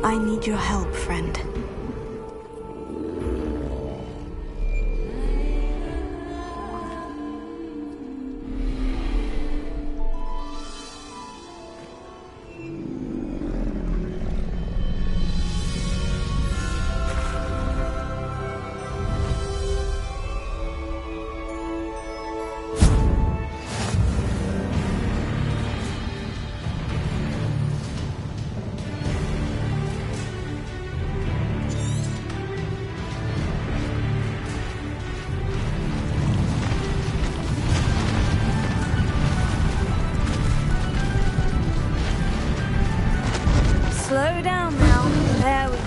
I need your help, friend. Slow down now. There we go.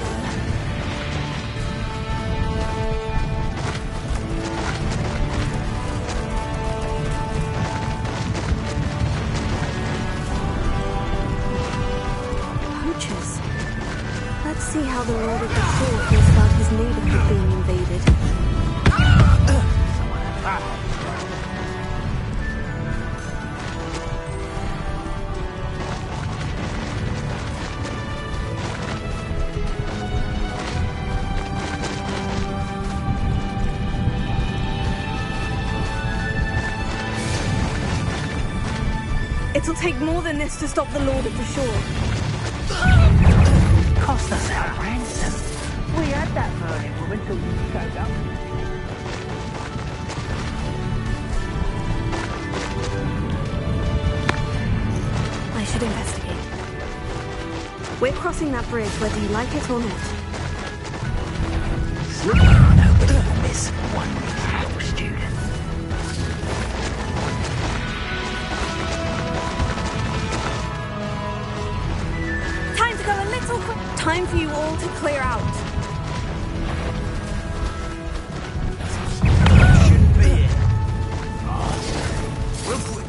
Poachers. Let's see how the Lord of the Sword feels about his neighborhood being invaded. It'll take more than this to stop the Lord of the Shore. Cost us our ransom. We had that burning woman till you showed up. I should investigate. We're crossing that bridge whether you like it or not. No, but miss one beautiful student. Time for you all to clear out. Shouldn't be it. Real quick.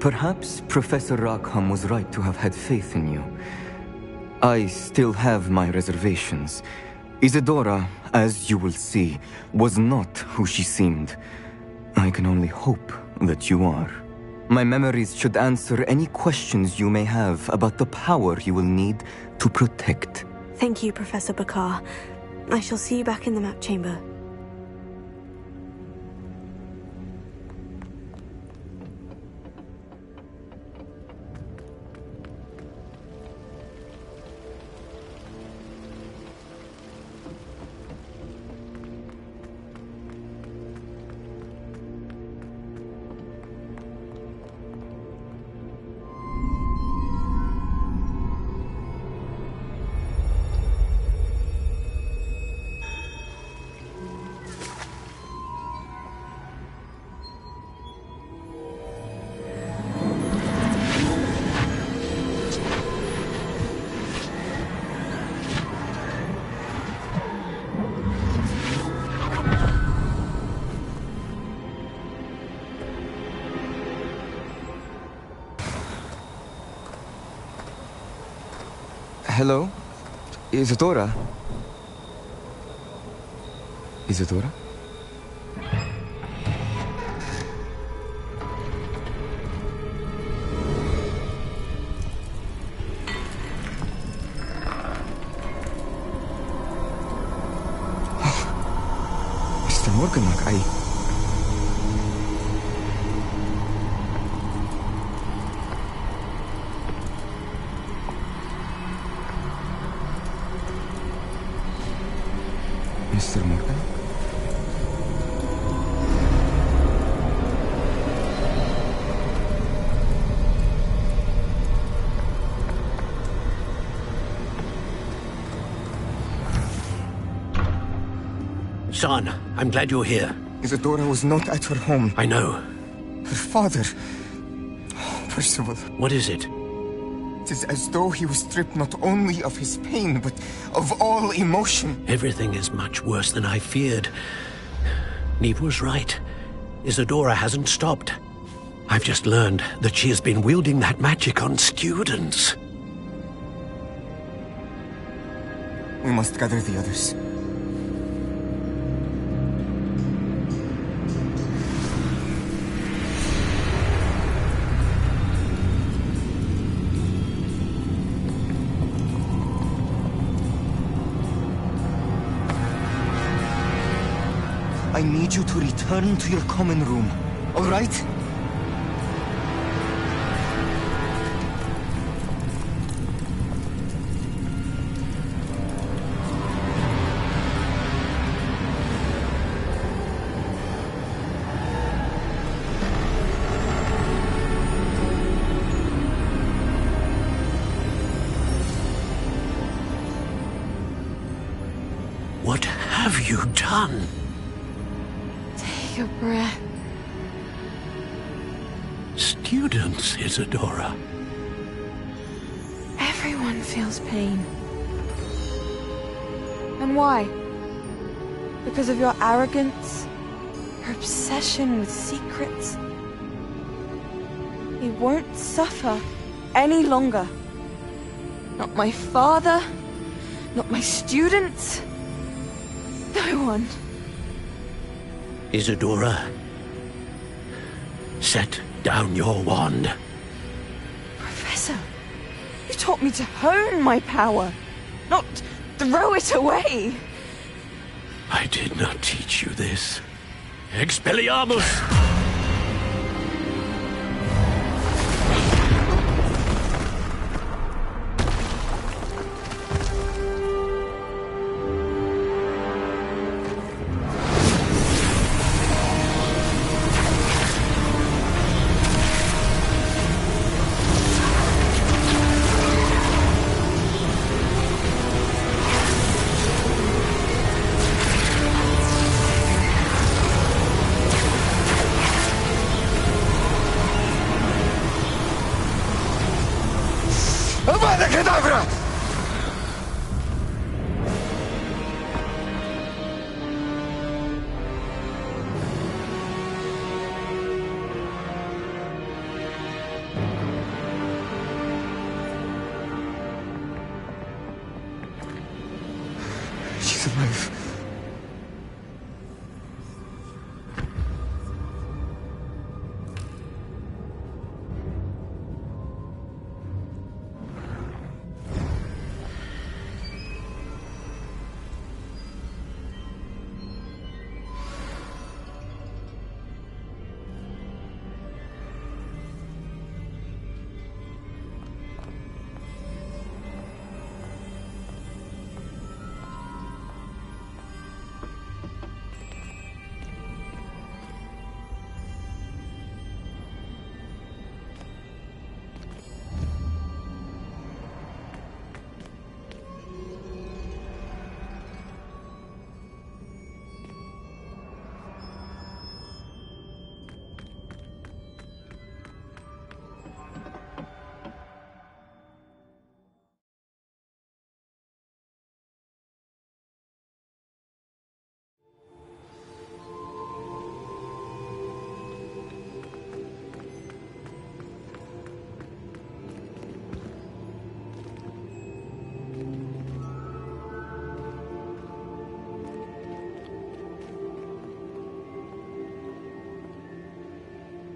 Perhaps Professor Rackham was right to have had faith in you. I still have my reservations. Isadora, as you will see, was not who she seemed. I can only hope that you are. My memories should answer any questions you may have about the power you will need to protect. Thank you, Professor Bakar. I shall see you back in the map chamber. Hello? Isadora? Isadora? Mr. Morganlock, Mr. Morgan? Son, I'm glad you're here. Isadora was not at her home. I know. Her father... Percival. What is it? It is as though he was stripped not only of his pain, but of all emotion. Everything is much worse than I feared. Neve was right. Isadora hasn't stopped. I've just learned that she has been wielding that magic on students. We must gather the others. I need you to return to your common room, all right? What have you done? Take a breath. Students, Isadora. Everyone feels pain. And why? Because of your arrogance? Your obsession with secrets? He won't suffer any longer. Not my father, not my students, no one. Isadora, set down your wand. Professor, you taught me to hone my power, not throw it away. I did not teach you this. Expelliarmus! Avada Kedavra! She's alive.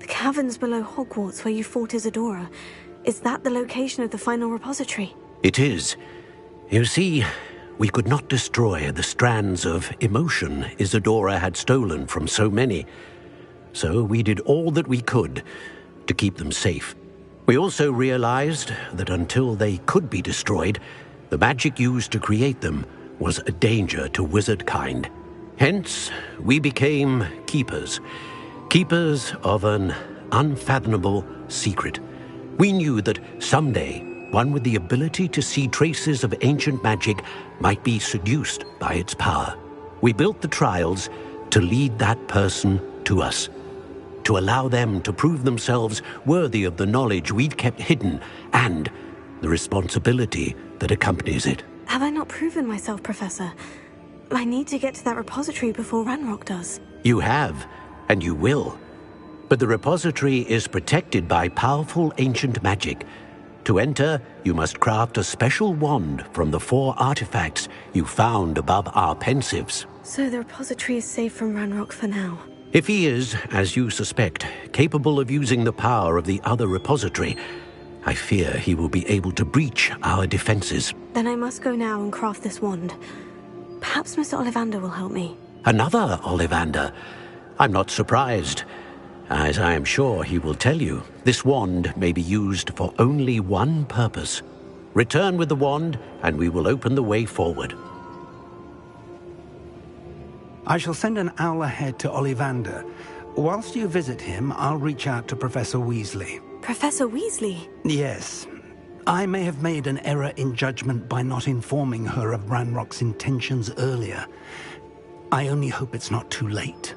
The caverns below Hogwarts where you fought Isadora. Is that the location of the final repository? It is. You see, we could not destroy the strands of emotion Isadora had stolen from so many. So we did all that we could to keep them safe. We also realized that until they could be destroyed, the magic used to create them was a danger to wizard kind. Hence, we became keepers. Keepers of an unfathomable secret. We knew that someday, one with the ability to see traces of ancient magic might be seduced by its power. We built the trials to lead that person to us, to allow them to prove themselves worthy of the knowledge we'd kept hidden and the responsibility that accompanies it. Have I not proven myself, Professor? I need to get to that repository before Ranrock does. You have, and you will. But the repository is protected by powerful ancient magic. To enter, you must craft a special wand from the 4 artifacts you found above our pensives. So the repository is safe from Ranrock for now. If he is, as you suspect, capable of using the power of the other repository, I fear he will be able to breach our defenses. Then I must go now and craft this wand. Perhaps Mr. Ollivander will help me. Another Ollivander? I'm not surprised. As I am sure he will tell you, this wand may be used for only one purpose. Return with the wand, and we will open the way forward. I shall send an owl ahead to Ollivander. Whilst you visit him, I'll reach out to Professor Weasley. Professor Weasley? Yes. I may have made an error in judgment by not informing her of Ranrock's intentions earlier. I only hope it's not too late.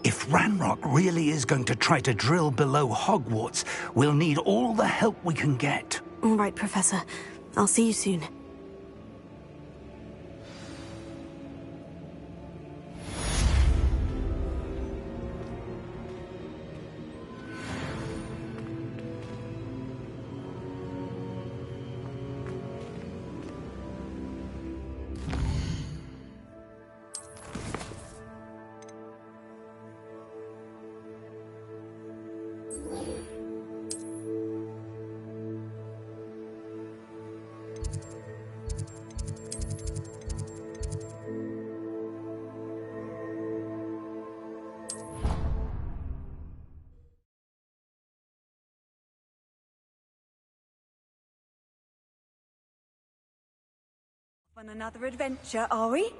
If Ranrock really is going to try to drill below Hogwarts, we'll need all the help we can get. All right, Professor. I'll see you soon. On another adventure, are we?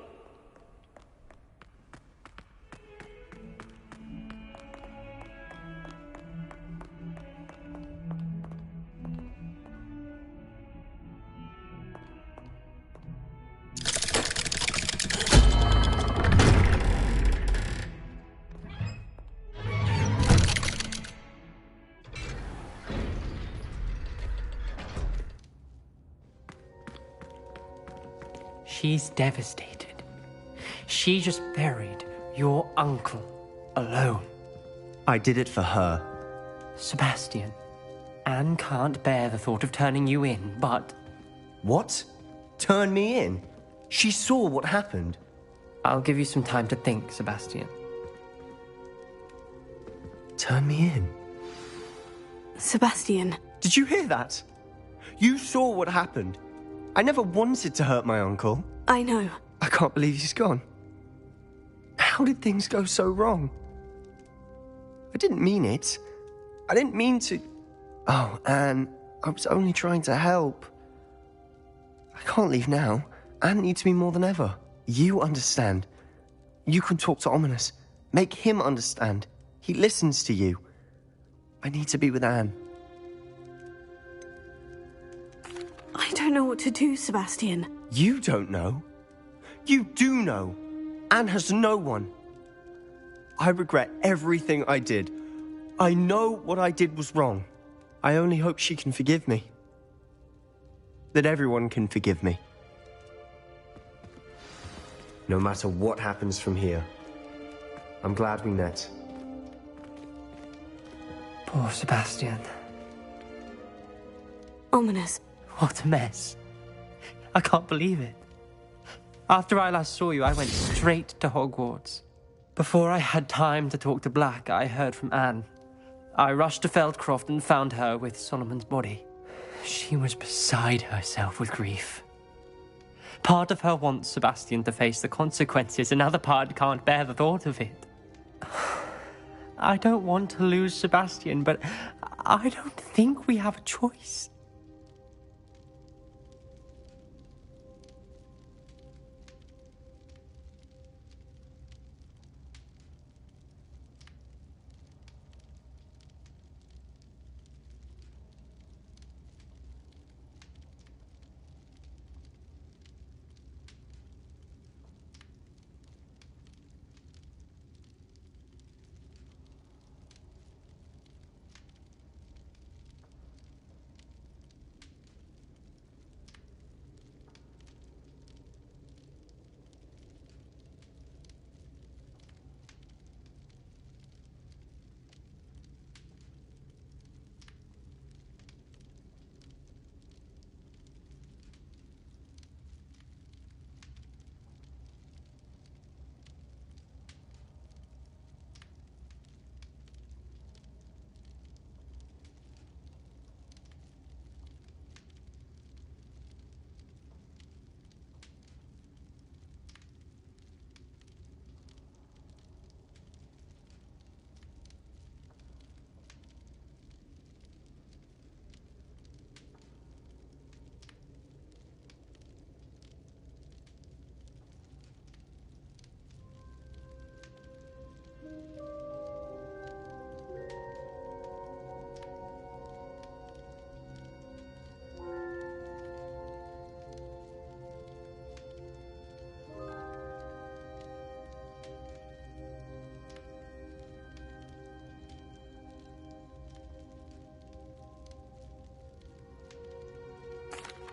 She's devastated. She just buried your uncle alone. I did it for her. Sebastian, Anne can't bear the thought of turning you in, but... What? Turn me in? She saw what happened. I'll give you some time to think, Sebastian. Turn me in? Sebastian. Did you hear that? You saw what happened. I never wanted to hurt my uncle. I know. I can't believe he's gone. How did things go so wrong? I didn't mean it. I didn't mean to... Oh, Anne, I was only trying to help. I can't leave now. Anne needs me more than ever. You understand. You can talk to Ominous. Make him understand. He listens to you. I need to be with Anne. I don't know what to do, Sebastian. You don't know. You do know. Anne has no one. I regret everything I did. I know what I did was wrong. I only hope she can forgive me. That everyone can forgive me. No matter what happens from here, I'm glad we met. Poor Sebastian. Ominous. What a mess. I can't believe it. After I last saw you, I went straight to Hogwarts. Before I had time to talk to Black, I heard from Anne. I rushed to Feldcroft and found her with Solomon's body. She was beside herself with grief. Part of her wants Sebastian to face the consequences, another part can't bear the thought of it. I don't want to lose Sebastian, but I don't think we have a choice.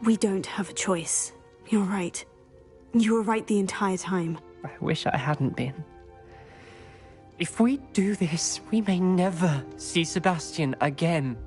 We don't have a choice. You're right. You were right the entire time. I wish I hadn't been. If we do this, we may never see Sebastian again.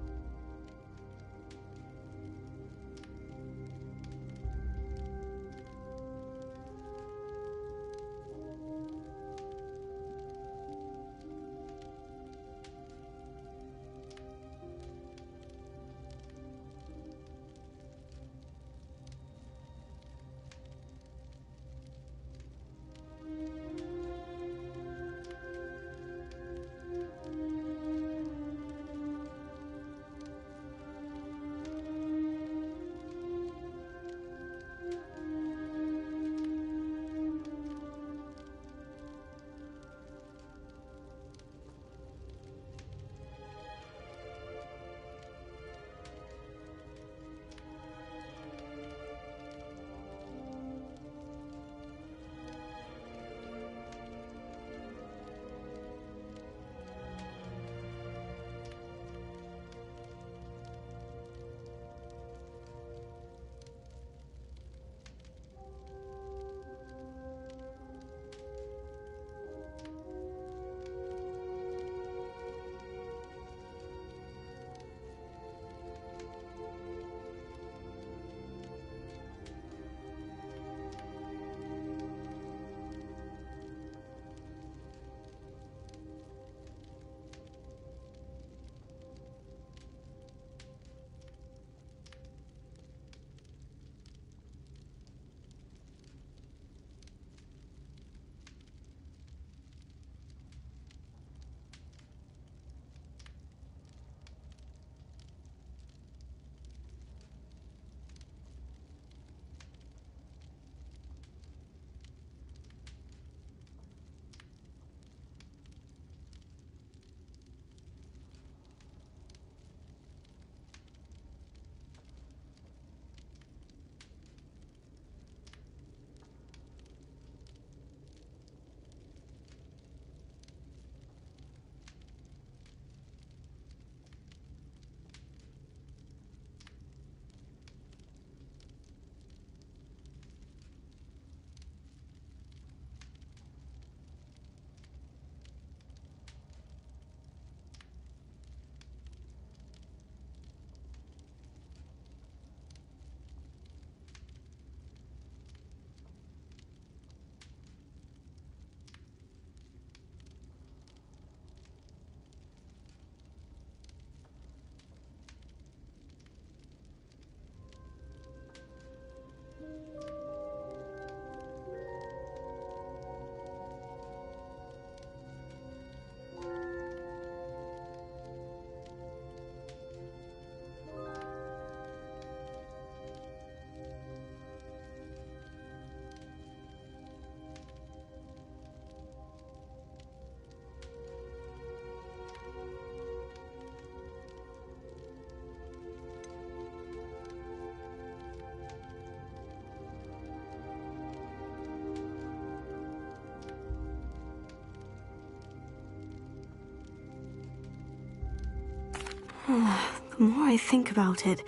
The more I think about it,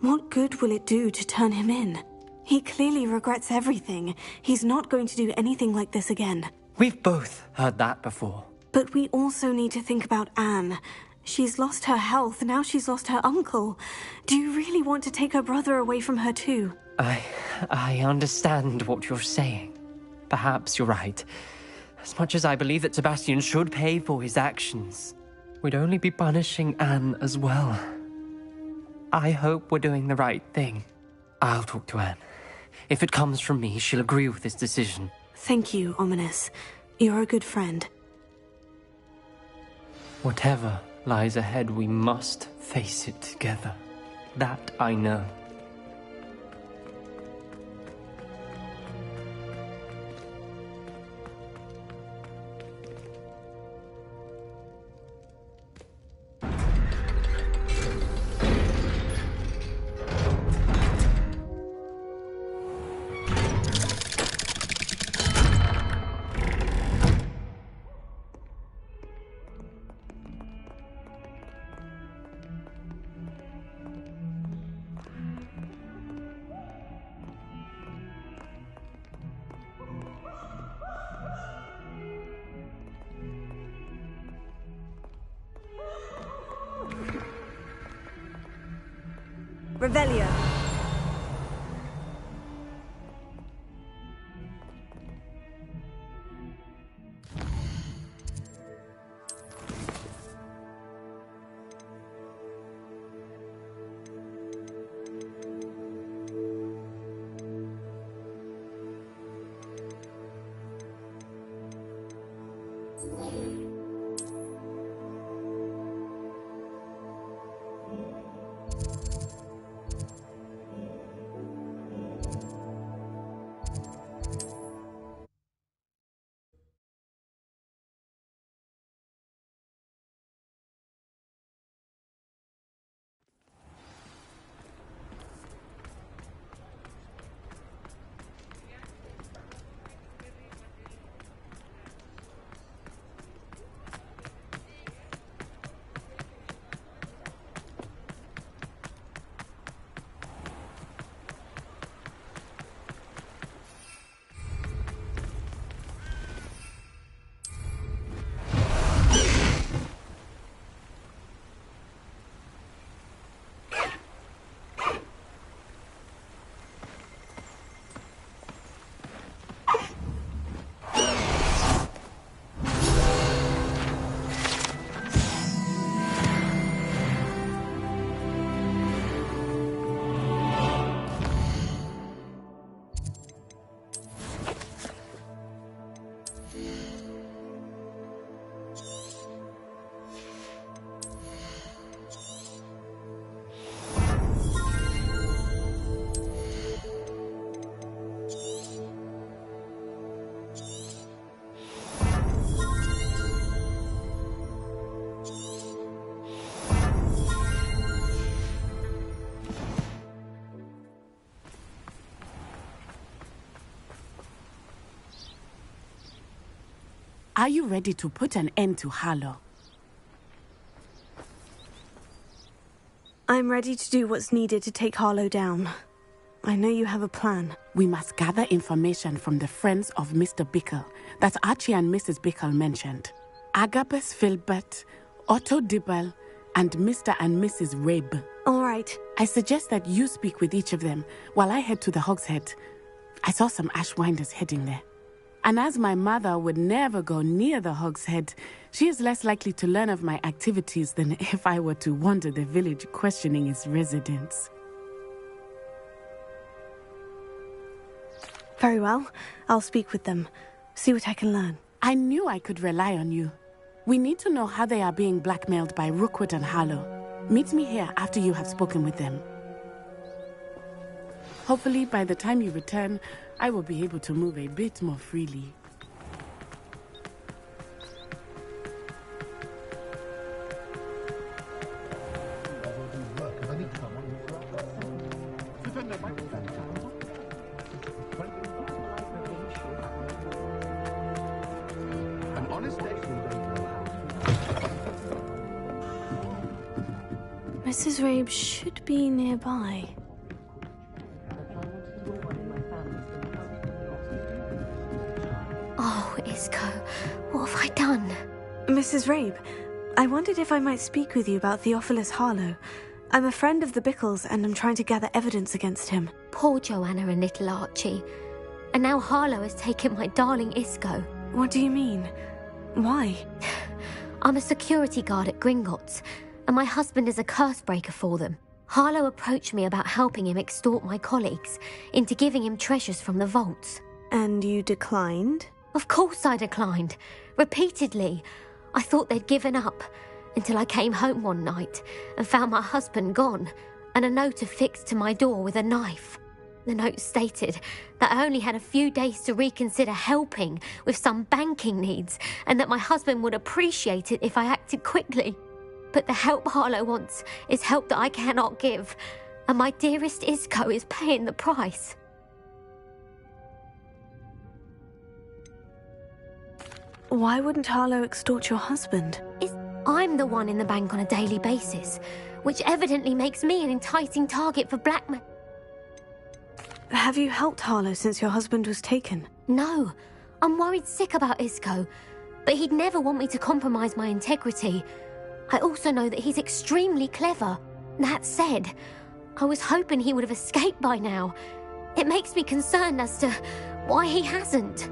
what good will it do to turn him in? He clearly regrets everything. He's not going to do anything like this again. We've both heard that before. But we also need to think about Anne. She's lost her health, now she's lost her uncle. Do you really want to take her brother away from her too? I understand what you're saying. Perhaps you're right. As much as I believe that Sebastian should pay for his actions, we'd only be punishing Anne as well. I hope we're doing the right thing. I'll talk to Anne. If it comes from me, she'll agree with this decision. Thank you, Ominous. You're a good friend. Whatever lies ahead, we must face it together. That I know. Revelio. Are you ready to put an end to Harlow? I'm ready to do what's needed to take Harlow down. I know you have a plan. We must gather information from the friends of Mr. Bickle that Archie and Mrs. Bickle mentioned. Agabus Filbert, Otto Dibble, and Mr. and Mrs. Rabe. All right. I suggest that you speak with each of them while I head to the Hogshead. I saw some Ashwinders heading there. And as my mother would never go near the Hogshead, she is less likely to learn of my activities than if I were to wander the village questioning its residents. Very well. I'll speak with them. See what I can learn. I knew I could rely on you. We need to know how they are being blackmailed by Rookwood and Harlow. Meet me here after you have spoken with them. Hopefully, by the time you return, I will be able to move a bit more freely. Mrs. Rabe should be nearby. Oh, Isco, what have I done? Mrs. Rabe, I wondered if I might speak with you about Theophilus Harlow. I'm a friend of the Bickles and I'm trying to gather evidence against him. Poor Joanna and little Archie. And now Harlow has taken my darling Isco. What do you mean? Why? I'm a security guard at Gringotts, and my husband is a curse breaker for them. Harlow approached me about helping him extort my colleagues into giving him treasures from the vaults. And you declined? Of course I declined. Repeatedly. I thought they'd given up, until I came home one night and found my husband gone, and a note affixed to my door with a knife. The note stated that I only had a few days to reconsider helping with some banking needs, and that my husband would appreciate it if I acted quickly. But the help Harlow wants is help that I cannot give, and my dearest Isco is paying the price. Why wouldn't Harlow extort your husband? I'm the one in the bank on a daily basis, which evidently makes me an enticing target for blackmail. Have you helped Harlow since your husband was taken? No, I'm worried sick about Isco, but he'd never want me to compromise my integrity. I also know that he's extremely clever. That said, I was hoping he would have escaped by now. It makes me concerned as to why he hasn't.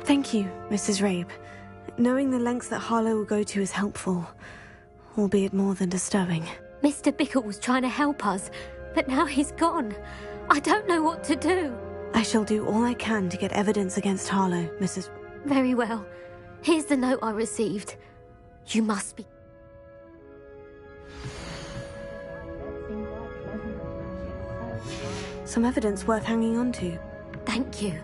Thank you, Mrs. Rabe. Knowing the lengths that Harlow will go to is helpful, albeit more than disturbing. Mr. Bickle was trying to help us, but now he's gone. I don't know what to do. I shall do all I can to get evidence against Harlow, Mrs. Very well. Here's the note I received. You must be... Some evidence worth hanging on to. Thank you.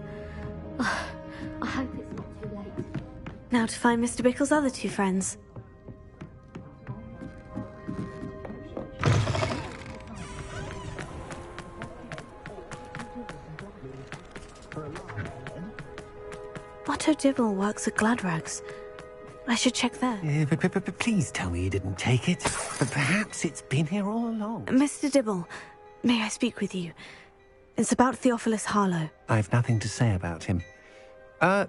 I hope it's not too late. Now to find Mr. Bickle's other two friends. Otto Dibble works at Gladrags. I should check there. Please tell me you didn't take it. But perhaps it's been here all along. Mr. Dibble, may I speak with you? It's about Theophilus Harlow. I've nothing to say about him.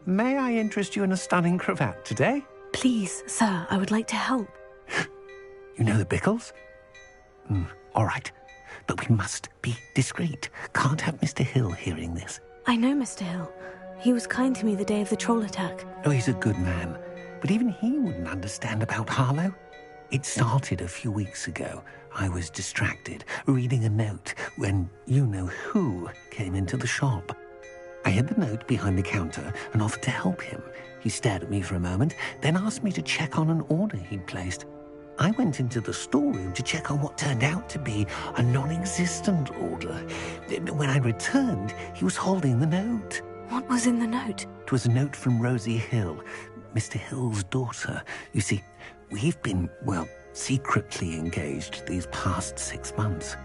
May I interest you in a stunning cravat today? Please, sir, I would like to help. You know the Bickles? All right. But we must be discreet. Can't have Mr. Hill hearing this. I know Mr. Hill. He was kind to me the day of the troll attack. Oh, he's a good man. But even he wouldn't understand about Harlow. It started a few weeks ago. I was distracted, reading a note, when you-know-who came into the shop. I hid the note behind the counter and offered to help him. He stared at me for a moment, then asked me to check on an order he'd placed. I went into the storeroom to check on what turned out to be a non-existent order. When I returned, he was holding the note. What was in the note? It was a note from Rosie Hill, Mr. Hill's daughter. You see, we've been, secretly engaged these past 6 months.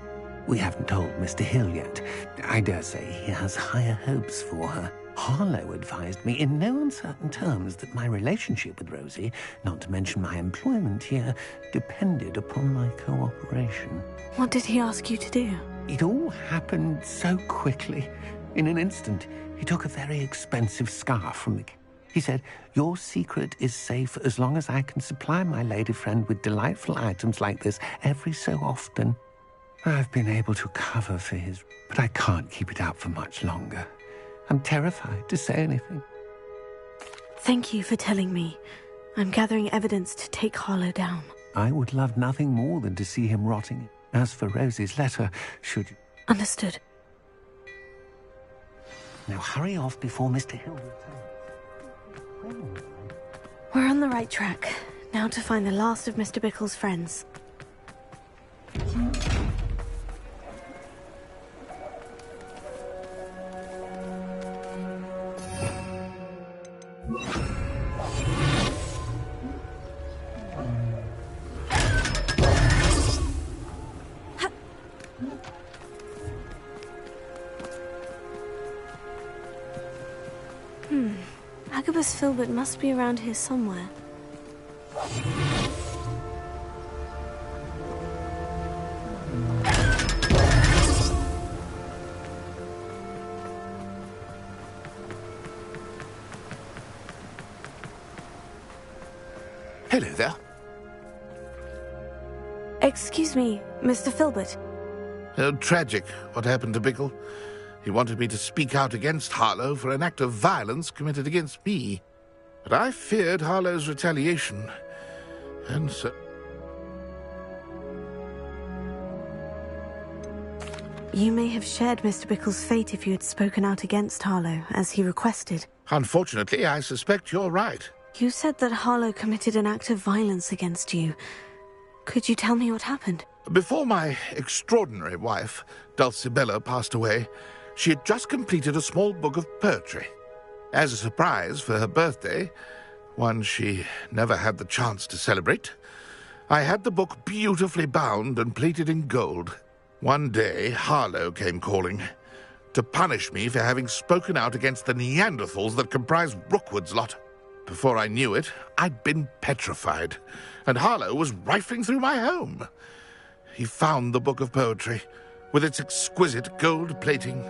We haven't told Mr. Hill yet. I dare say he has higher hopes for her. Harlow advised me in no uncertain terms that my relationship with Rosie, not to mention my employment here, depended upon my cooperation. What did he ask you to do? It all happened so quickly. In an instant, he took a very expensive scarf from the... He said, "Your secret is safe as long as I can supply my lady friend with delightful items like this every so often." I've been able to cover for his... but I can't keep it out for much longer. I'm terrified to say anything. Thank you for telling me. I'm gathering evidence to take Harlow down. I would love nothing more than to see him rotting. As for Rosie's letter, should you... Understood. Now hurry off before Mr. Hill returns. We're on the right track. Now to find the last of Mr. Bickle's friends. Agabus Filbert must be around here somewhere. Hello there. Excuse me, Mr. Filbert. Oh, tragic, what happened to Bickle. He wanted me to speak out against Harlow for an act of violence committed against me. But I feared Harlow's retaliation, and so... You may have shared Mr. Bickle's fate if you had spoken out against Harlow, as he requested. Unfortunately, I suspect you're right. You said that Harlow committed an act of violence against you. Could you tell me what happened? Before my extraordinary wife, Dulcibella, passed away, she had just completed a small book of poetry. As a surprise for her birthday, one she never had the chance to celebrate, I had the book beautifully bound and plated in gold. One day, Harlow came calling to punish me for having spoken out against the Neanderthals that comprise Rookwood's lot. Before I knew it, I'd been petrified, and Harlow was rifling through my home. He found the book of poetry, with its exquisite gold plating.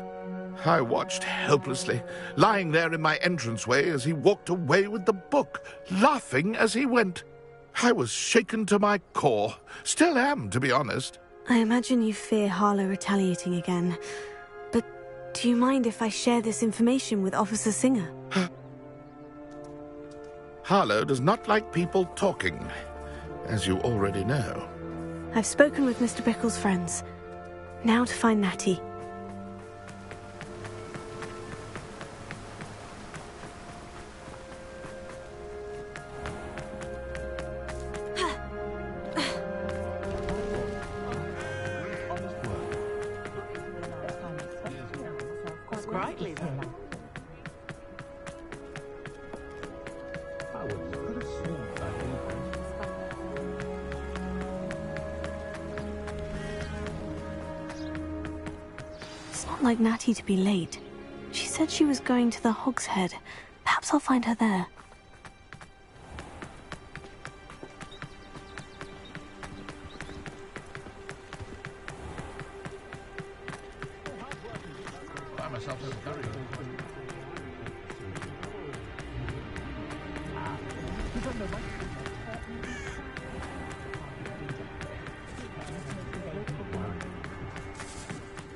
I watched helplessly, lying there in my entranceway as he walked away with the book, laughing as he went. I was shaken to my core. Still am, to be honest. I imagine you fear Harlow retaliating again. But do you mind if I share this information with Officer Singer? Harlow does not like people talking, as you already know. I've spoken with Mr. Bickle's friends. Now to find Natty. Like Natty to be late. She said she was going to the Hog's Head. Perhaps I'll find her there.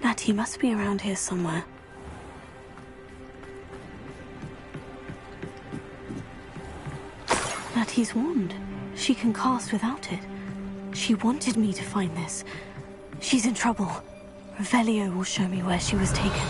Natty must be around here somewhere. Natty's wand. She can cast without it. She wanted me to find this. She's in trouble. Revelio will show me where she was taken.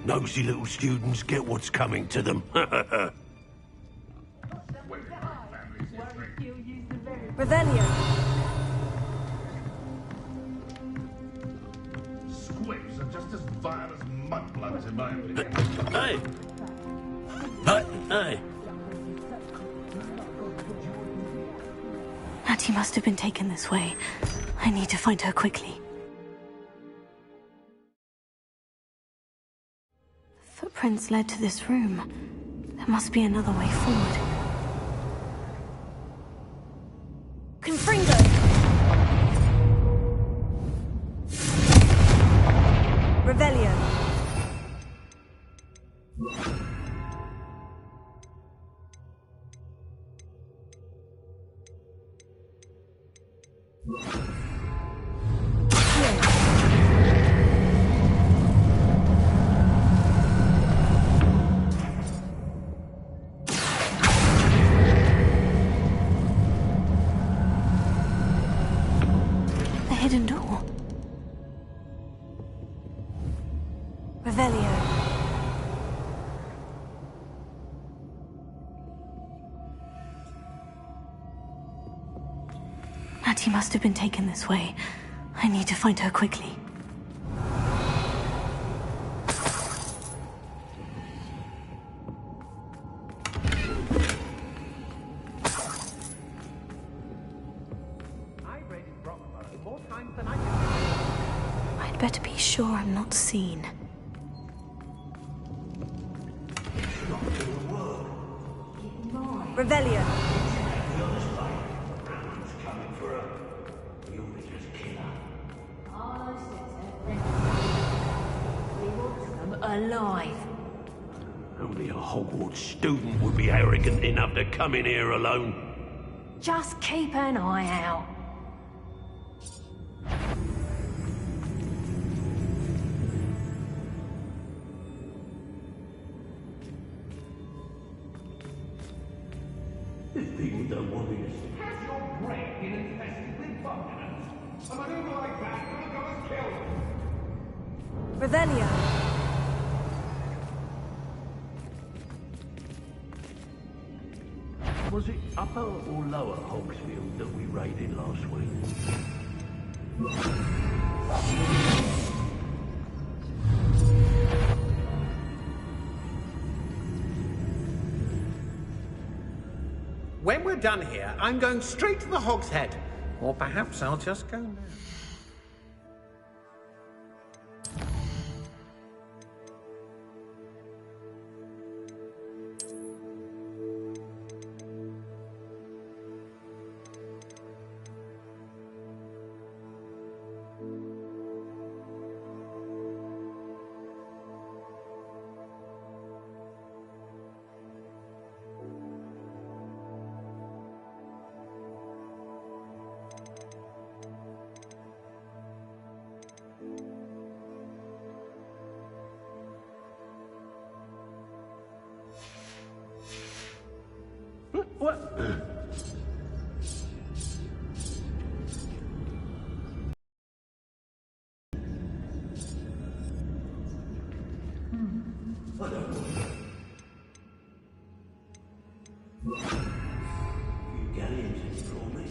Nosy little students get what's coming to them. Revelio! Squibs are just as vile as mudbloods, in my opinion. Hey! Hey! Natty must have been taken this way. I need to find her quickly. Footprints led to this room. There must be another way forward. Confringo! Revelio! Hidden door. Revelio. Natty must have been taken this way. I need to find her quickly. I'd better be sure I'm not seen. Revelio. alive. Only a Hogwarts student would be arrogant enough to come in here alone. Just keep an eye out. If people don't want me to catch your brain in infested with bumpkiness, a maneuver like that will go and kill them. Revelio. Was it upper or lower Hogsfield that we raided last week? When we're done here, I'm going straight to the Hog's Head. Or perhaps I'll just go now. What? You galleons for me.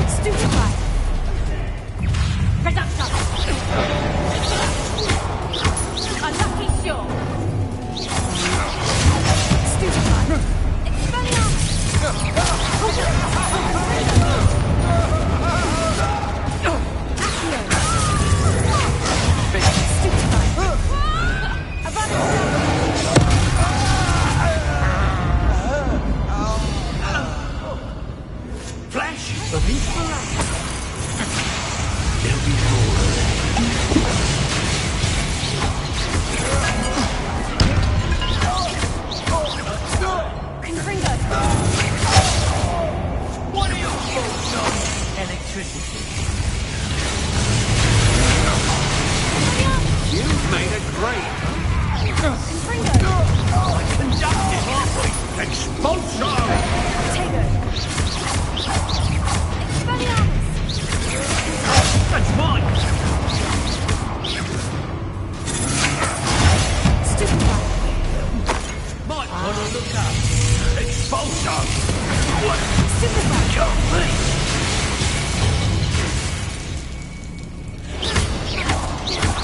Stupefy. Reduction! Unlucky shot! Stupefy. Flash of inspiration. There'll be more of that. Confringo! What are your thoughts on electricity? You've made a great Confringo! Conductive! Expulsion! Tego! Expelliarmus! That's mine! Stupefy! Might want to look up. Expulsion! What? Stupefy! Kill me!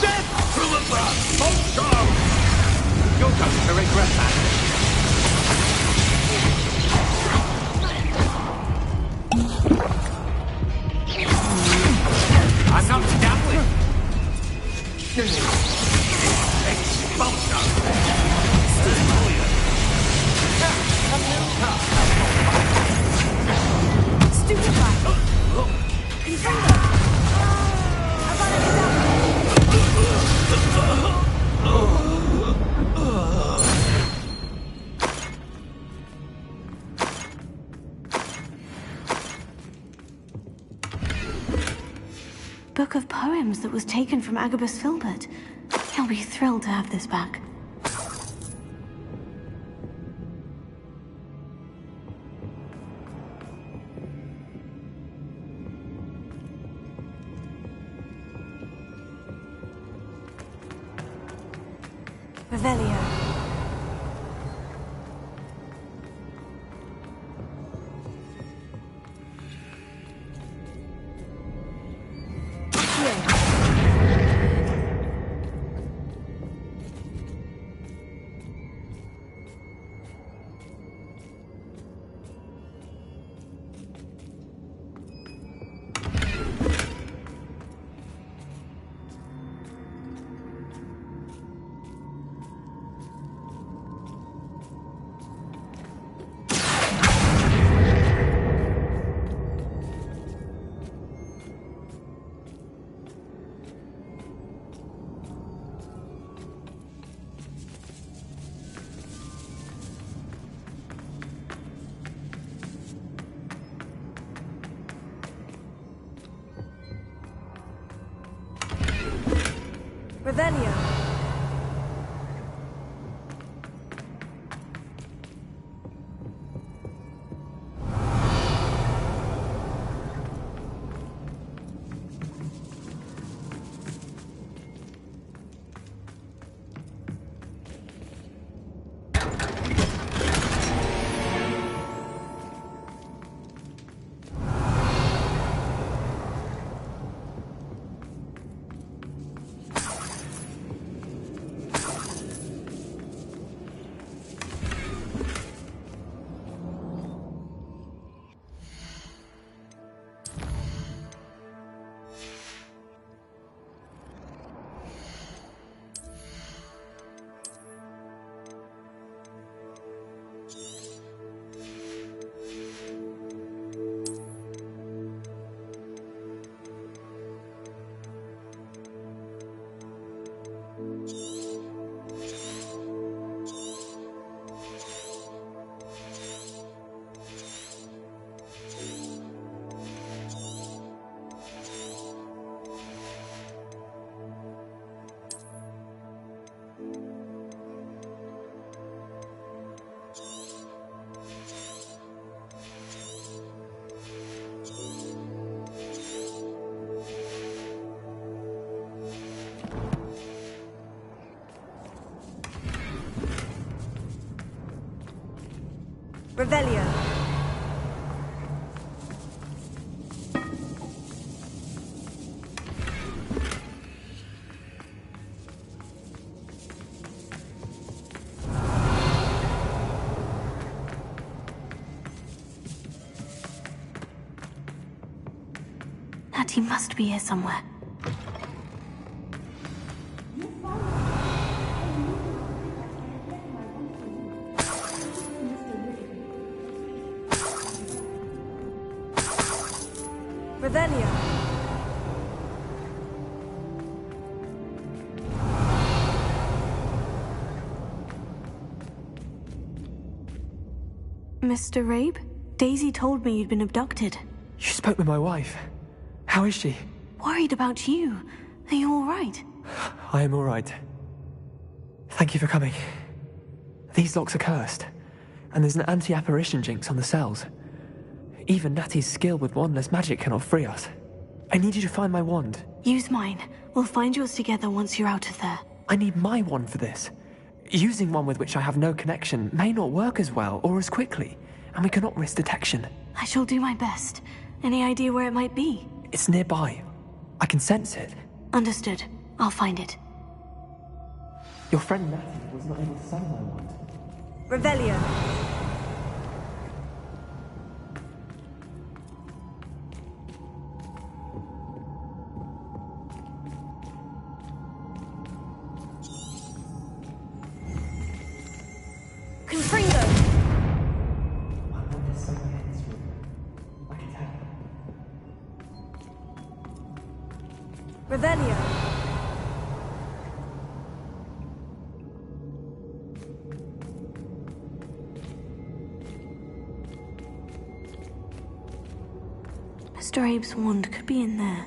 Death from above! Expulsion! You're going to regret that. I'm not done with. Expulsion! Stupefy! Confringo! Book of poems that was taken from Agabus Filbert. He'll be thrilled to have this back. Revelio. Revelio. Revelio. Natty must be here somewhere. Revelio. Mr. Rabe? Daisy told me you'd been abducted. You spoke with my wife. How is she? Worried about you. Are you all right? I am all right. Thank you for coming. These locks are cursed, and there's an anti-apparition jinx on the cells. Even Natty's skill with wandless magic cannot free us. I need you to find my wand. Use mine. We'll find yours together once you're out of there. I need my wand for this. Using one with which I have no connection may not work as well or as quickly, and we cannot risk detection. I shall do my best. Any idea where it might be? It's nearby. I can sense it. Understood. I'll find it. Your friend Natty was not able to summon my wand. Revelio. Revelio. Mr. Abe's wand could be in there.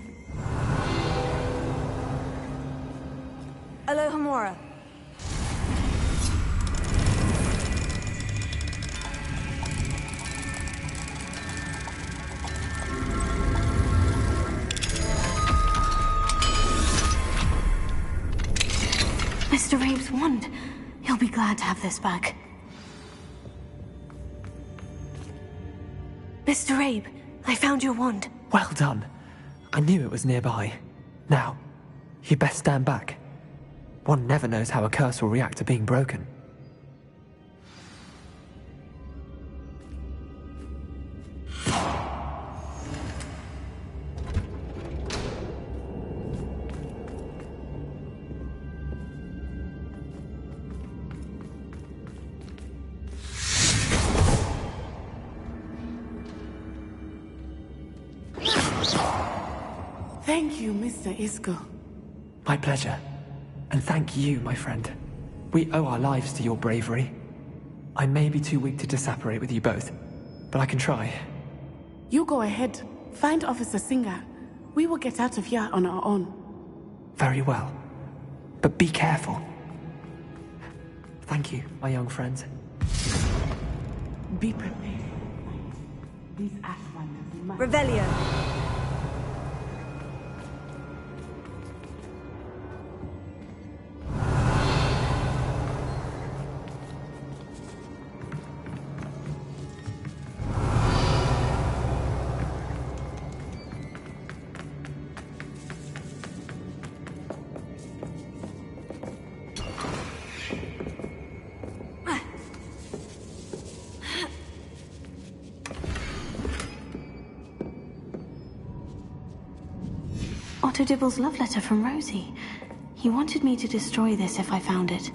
Alohomora. Mr. Rabe's wand. He'll be glad to have this back. Mr. Rabe, I found your wand. Well done. I knew it was nearby. Now, you best stand back. One never knows how a curse will react to being broken. Thank you, Mr. Isco. My pleasure. And thank you, my friend. We owe our lives to your bravery. I may be too weak to disapparate with you both, but I can try. You go ahead. Find Officer Singer. We will get out of here on our own. Very well. But be careful. Thank you, my young friends. Be prepared. These Ashwinders must... Revelio. Otto Dibble's love letter from Rosie. He wanted me to destroy this if I found it.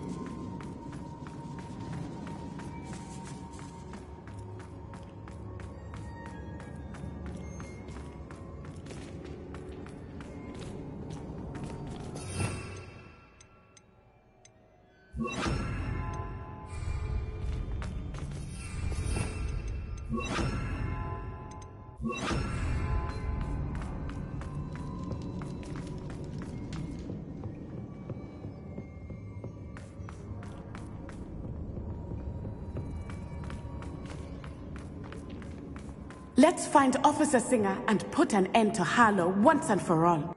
Let's find Officer Singer and put an end to Harlow once and for all.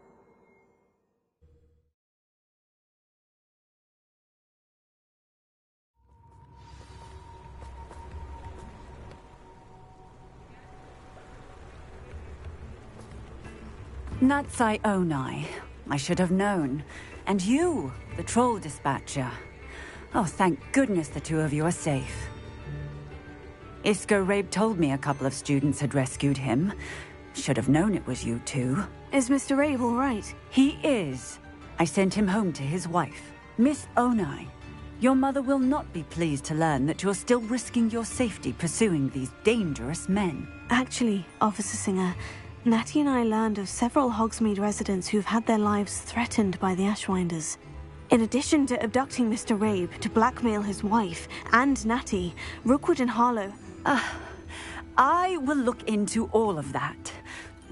Natsai Onai. I should have known. And you, the troll dispatcher. Oh, thank goodness the two of you are safe. Isco Rabe told me a couple of students had rescued him. Should have known it was you two. Is Mr. Rabe all right? He is. I sent him home to his wife. Miss Onai, your mother will not be pleased to learn that you're still risking your safety pursuing these dangerous men. Actually, Officer Singer, Natty and I learned of several Hogsmeade residents who've had their lives threatened by the Ashwinders. In addition to abducting Mr. Rabe to blackmail his wife and Natty, Rookwood and Harlow... I will look into all of that.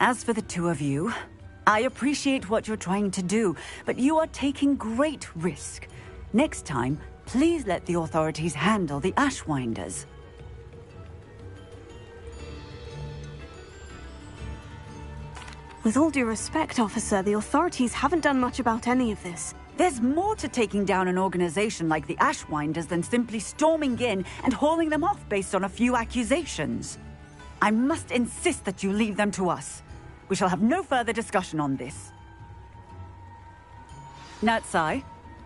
As for the two of you, I appreciate what you're trying to do, but you are taking great risk. Next time, please let the authorities handle the Ashwinders. With all due respect, officer, the authorities haven't done much about any of this. There's more to taking down an organization like the Ashwinders than simply storming in and hauling them off based on a few accusations. I must insist that you leave them to us. We shall have no further discussion on this. Natsai,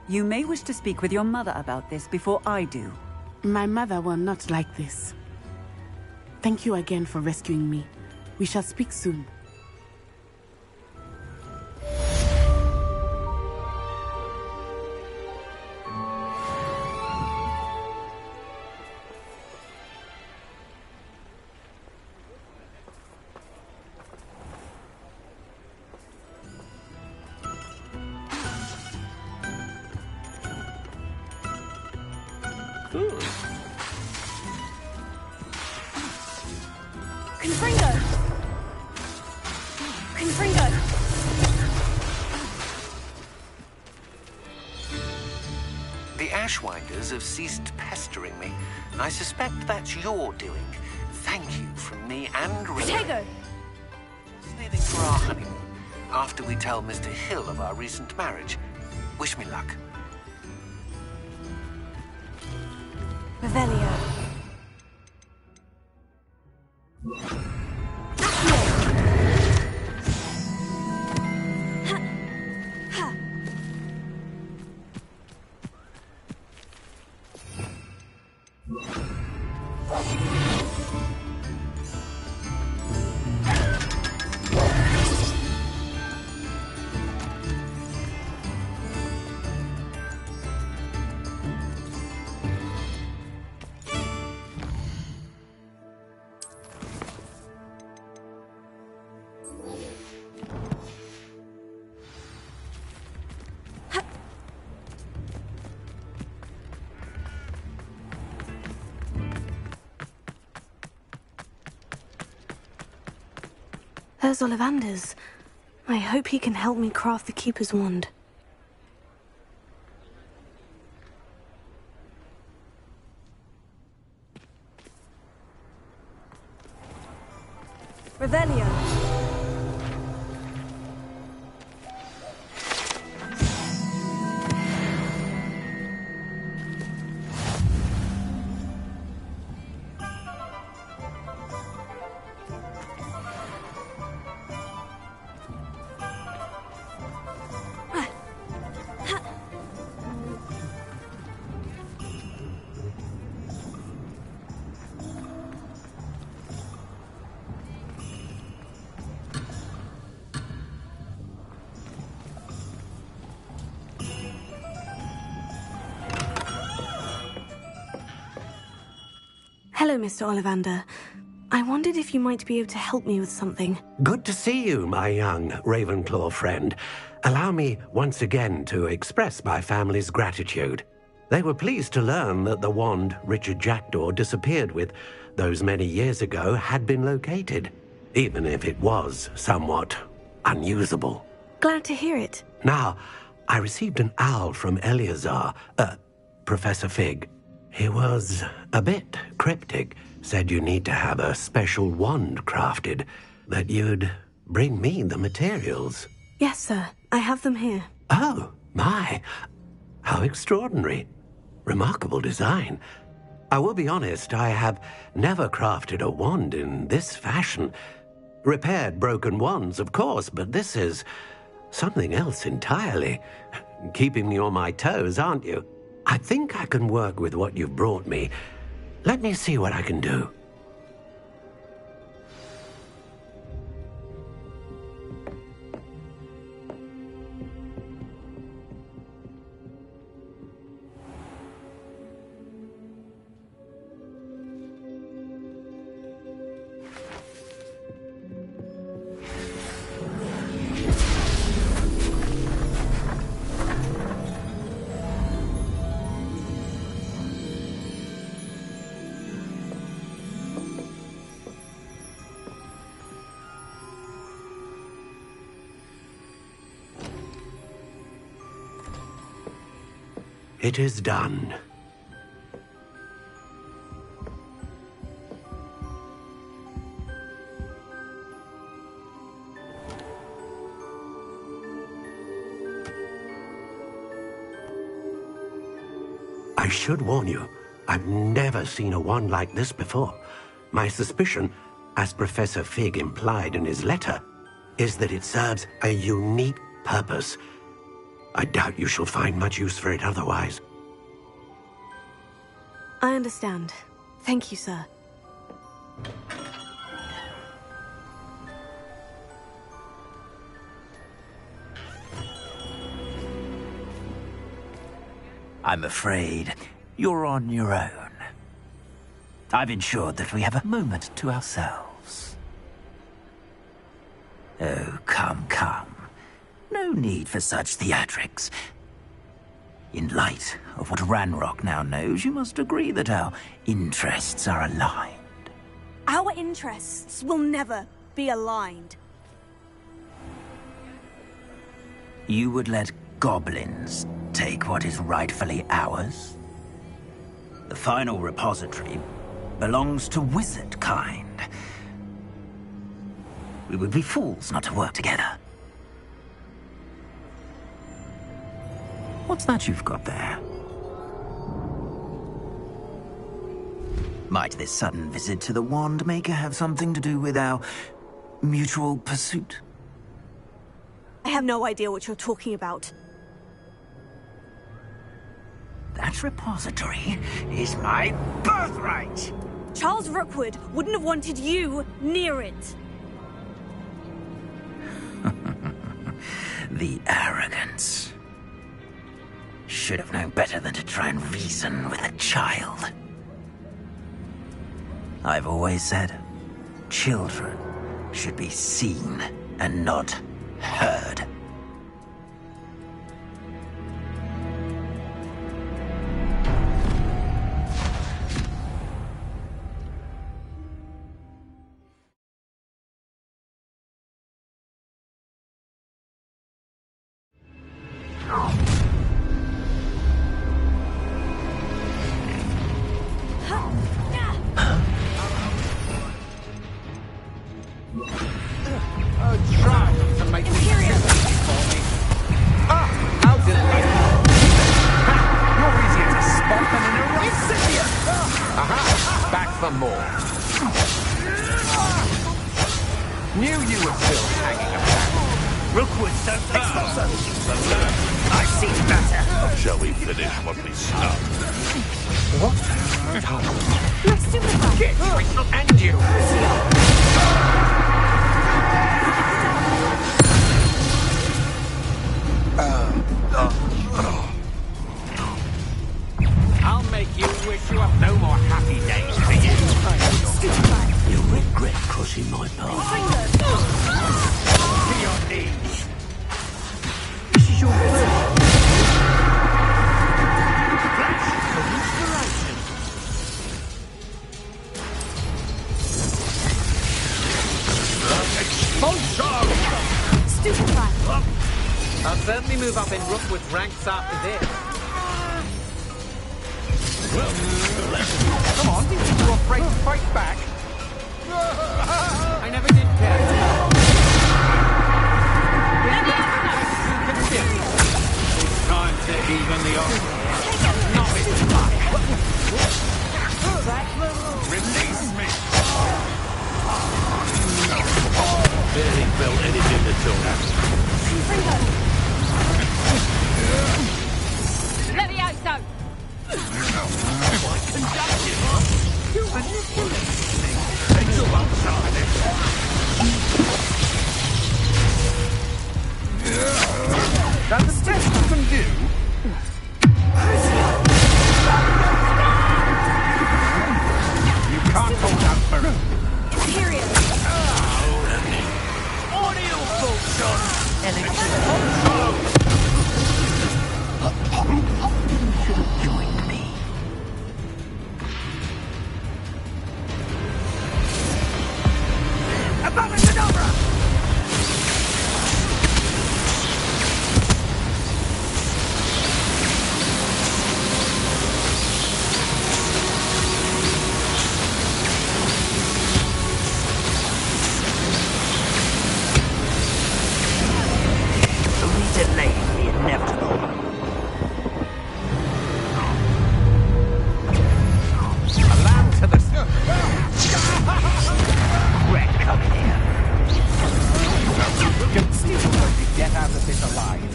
you may wish to speak with your mother about this before I do. My mother will not like this. Thank you again for rescuing me. We shall speak soon. Ashwinders have ceased pestering me. I suspect that's your doing. Thank you from me and Ringo. Protego! Leaving for our honeymoon, after we tell Mr. Hill of our recent marriage. Wish me luck. Revelio. There's Ollivanders. I hope he can help me craft the Keeper's Wand. Revelio. Hello, Mr. Ollivander. I wondered if you might be able to help me with something. Good to see you, my young Ravenclaw friend. Allow me once again to express my family's gratitude. They were pleased to learn that the wand Richard Jackdaw disappeared with those many years ago had been located, even if it was somewhat unusable. Glad to hear it. Now, I received an owl from Eleazar, Professor Fig. He was a bit cryptic, said you need to have a special wand crafted, that you'd bring me the materials. Yes, sir. I have them here. Oh, my. How extraordinary. Remarkable design. I will be honest, I have never crafted a wand in this fashion. Repaired broken wands, of course, but this is something else entirely. Keeping me on my toes, aren't you? I think I can work with what you've brought me. Let me see what I can do. It is done. I should warn you, I've never seen a wand like this before. My suspicion, as Professor Fig implied in his letter, is that it serves a unique purpose. I doubt you shall find much use for it otherwise. I understand. Thank you, sir. I'm afraid you're on your own. I've ensured that we have a moment to ourselves. Oh, come, come. No need for such theatrics. In light of what Ranrock now knows, you must agree that our interests are aligned. Our interests will never be aligned. You would let goblins take what is rightfully ours? The final repository belongs to wizard kind. We would be fools not to work together. What's that you've got there? Might this sudden visit to the Wand Maker have something to do with our mutual pursuit? I have no idea what you're talking about. That repository is my birthright! Charles Rookwood wouldn't have wanted you near it. The arrogance. Should have known better than to try and reason with a child. I've always said, children should be seen and not heard. Try to make this easy for me. Ah, how delightful. You're easier to spot than an eruption. Incendious! Aha! Back for more. Knew you were still hanging about. Rookwood, don't expulso! I've seen better. Shall we finish what we started? What? Let's do it. Get! I shall end you! I'll make you wish you have no more happy days for you. You'll regret crossing my path. To your knees. This is your first. Flash of inspiration. Expulsion! Stupefy. I'll certainly move up in Rookwood's ranks after this. Come on, you're afraid to fight back? I never did care. It's time to even the odds. Not in fire. Release me. Barely felt anything at all. Levioso. You manipulate me. Enzo outside it. That's the best you can do. You can't hold out forever. Period. Audio function! Should have joined me. Abominadabra! Only delay the inevitable. A lamb to the... Red coming here. Don't see you're going to get out of this alive.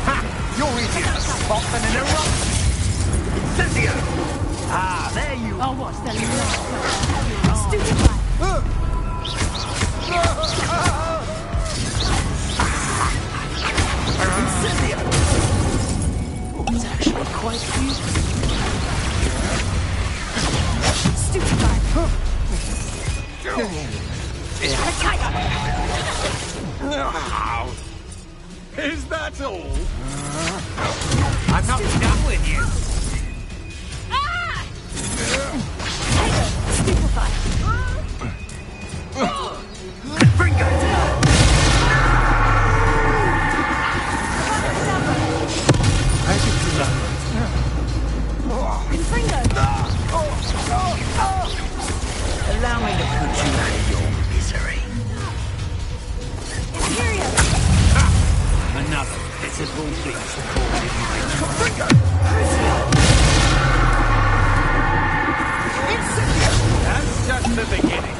Ha! You're easier to spot than an eruption. Incendio! Ah, there you are. I'll watch the Stupefy. Incendio! It's actually quite cute. Stupefy. Is that all? I'm not done with you. Ah! Stupefy. Bringo! I think you love Confringo. Allow me to put you out of your misery. Imperial. Another pitiful beast caught in my Bringo! That's just the beginning.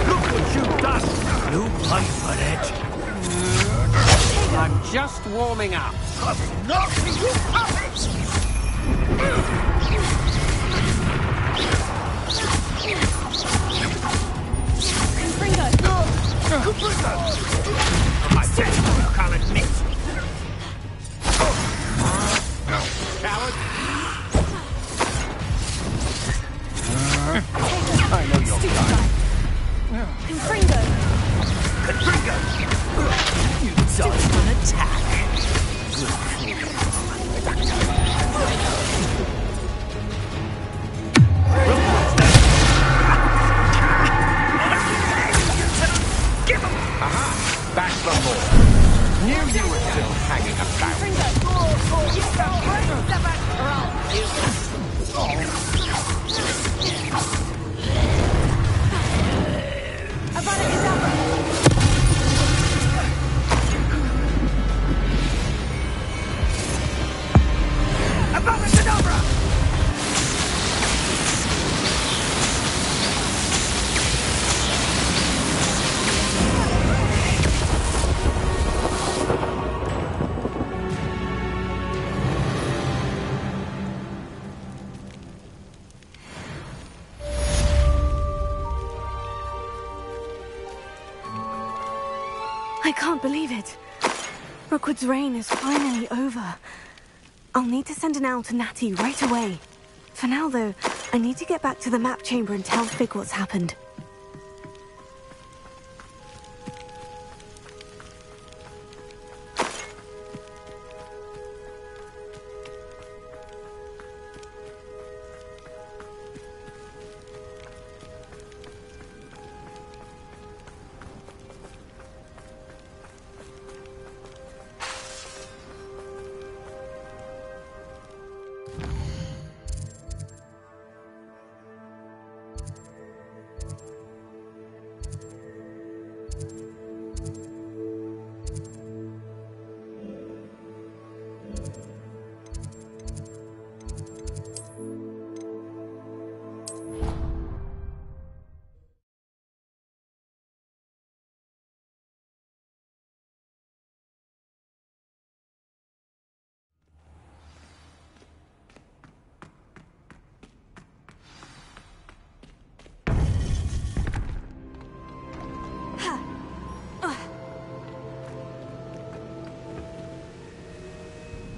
Look what you've done! You pay for that! I'm just warming up. Confringo. My best work, I'll admit. Coward. I know you're Stupefy. Confringo. Confringo! You dodged an attack. Good for you. I can't believe it. Rookwood's reign is finally over. I'll need to send an owl to Natty right away. For now, though, I need to get back to the map chamber and tell Fig what's happened.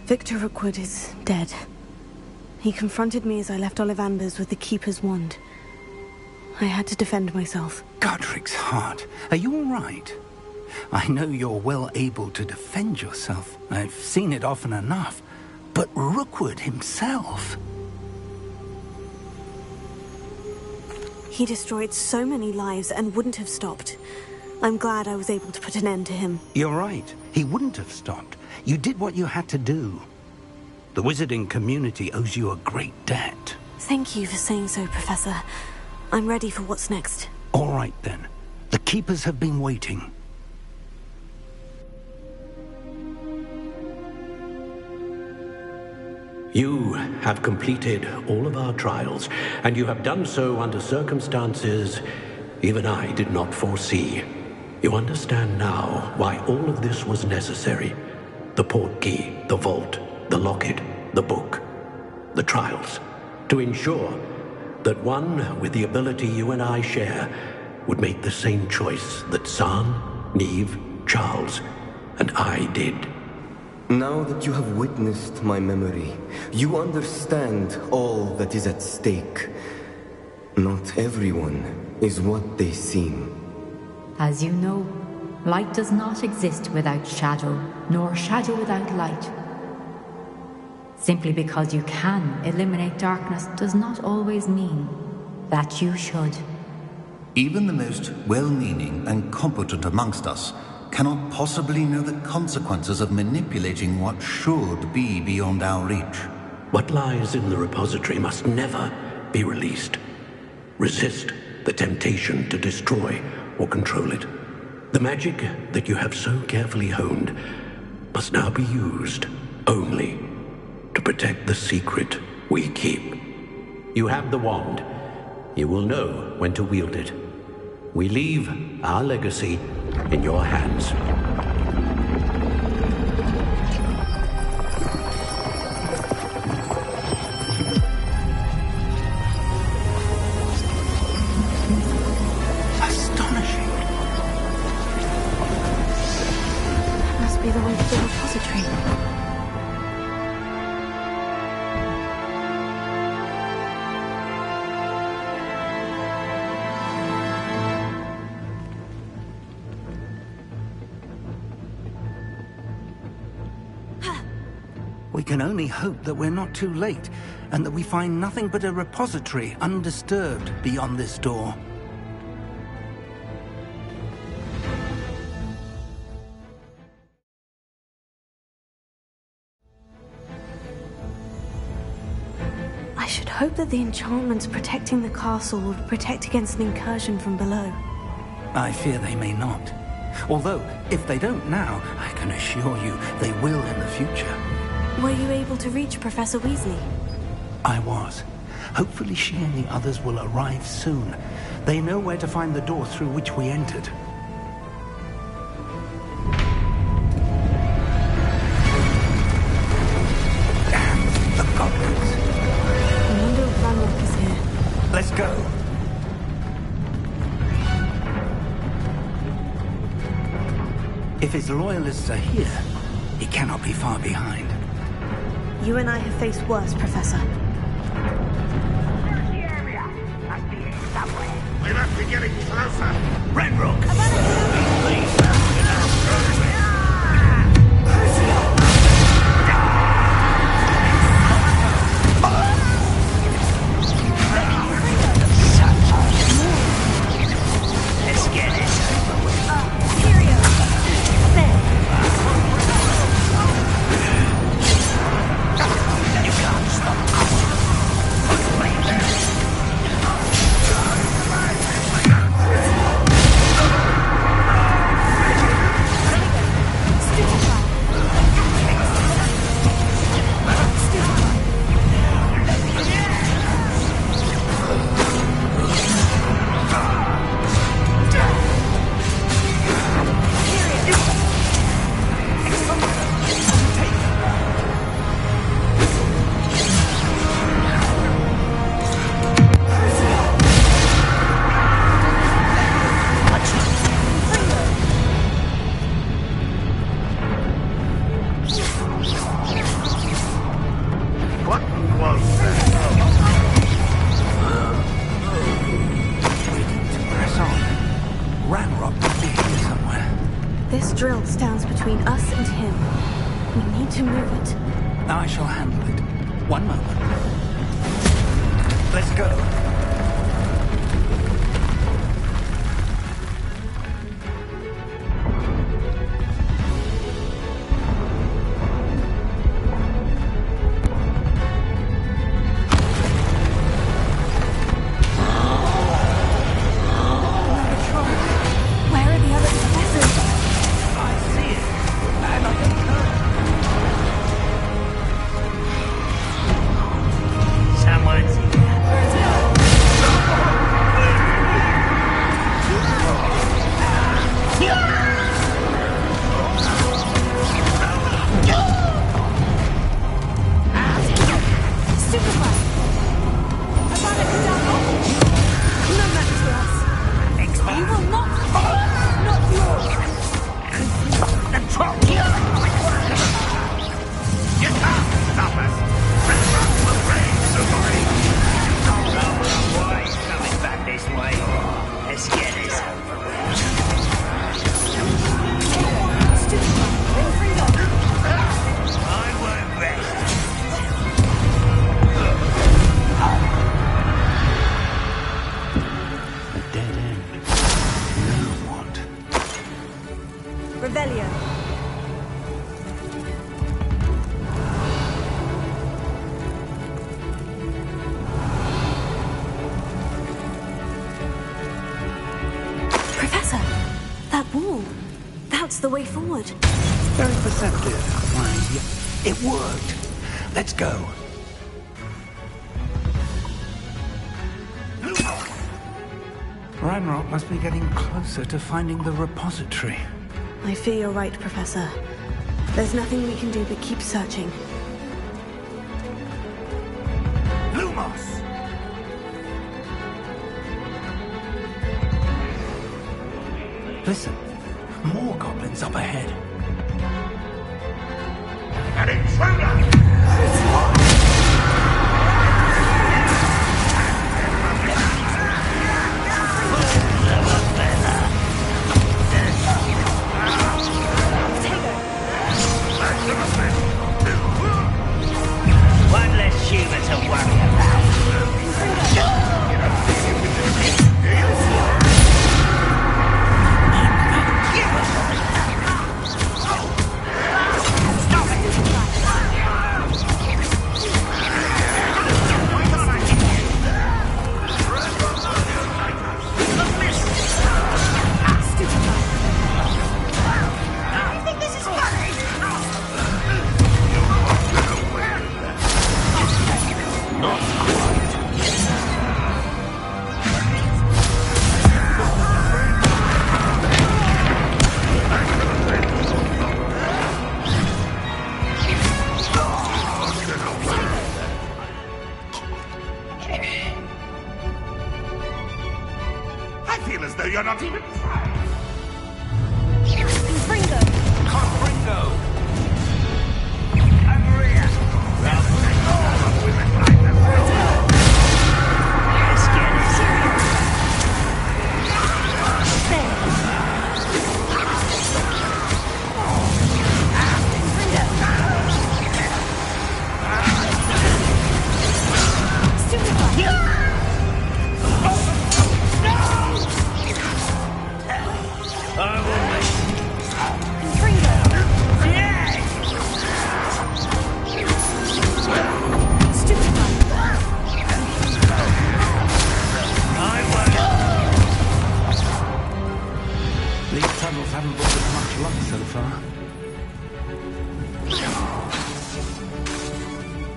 Victor Rookwood is dead. He confronted me as I left Ollivanders with the Keeper's wand. I had to defend myself. Godric's heart, are you all right? I know you're well able to defend yourself. I've seen it often enough. But Rookwood himself... He destroyed so many lives and wouldn't have stopped. I'm glad I was able to put an end to him. You're right. He wouldn't have stopped. You did what you had to do. The wizarding community owes you a great debt. Thank you for saying so, Professor. I'm ready for what's next. All right, then. The Keepers have been waiting. You have completed all of our trials, and you have done so under circumstances even I did not foresee. You understand now why all of this was necessary. The portkey, the vault, the locket, the book, the trials, to ensure that one with the ability you and I share would make the same choice that San, Neve, Charles, and I did. Now that you have witnessed my memory, you understand all that is at stake. Not everyone is what they seem. As you know, light does not exist without shadow, nor shadow without light. Simply because you can eliminate darkness does not always mean that you should. Even the most well-meaning and competent amongst us cannot possibly know the consequences of manipulating what should be beyond our reach. What lies in the repository must never be released. Resist the temptation to destroy or control it. The magic that you have so carefully honed must now be used only to protect the secret we keep. You have the wand. You will know when to wield it. We leave our legacy in your hands. Astonishing. That must be the way to the repository. We can only hope that we're not too late, and that we find nothing but a repository undisturbed beyond this door. I should hope that the enchantments protecting the castle will protect against an incursion from below. I fear they may not. Although, if they don't now, I can assure you they will in the future. Were you able to reach Professor Weasley? I was. Hopefully she and the others will arrive soon. They know where to find the door through which we entered. Damn, the goblins. I wonder if Ranrock is here. Let's go. his loyalists are here, he cannot be far behind. You and I have faced worse, Professor. We must be getting closer. Ranrock! Let's get this over with. You can't stop. This drill stands between us and him. We need to move it. I shall handle it. One moment. Let's go. The way forward. Very perceptive. Why, it worked. Let's go. Ranrock must be getting closer to finding the repository. I fear you're right, Professor. There's nothing we can do but keep searching. Lumos! Listen. More goblins up ahead. An intruder! One less human to worry about. I feel as though you're not even trying. Confringo!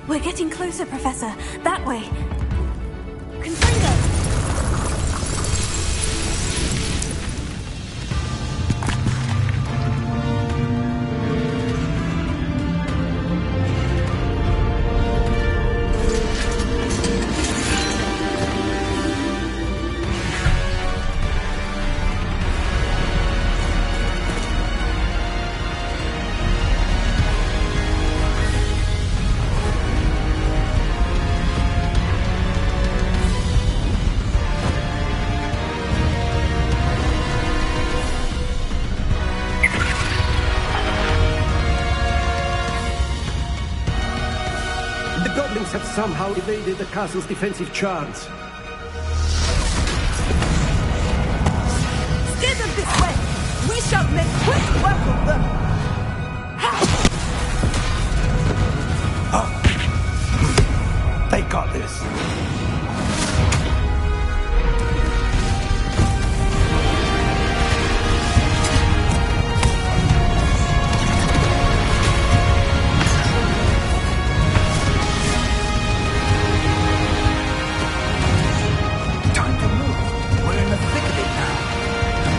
We're getting closer, Professor. That way. Confringo! Have somehow evaded the castle's defensive charms. Steer them this way! We shall make quick work of them! They got this.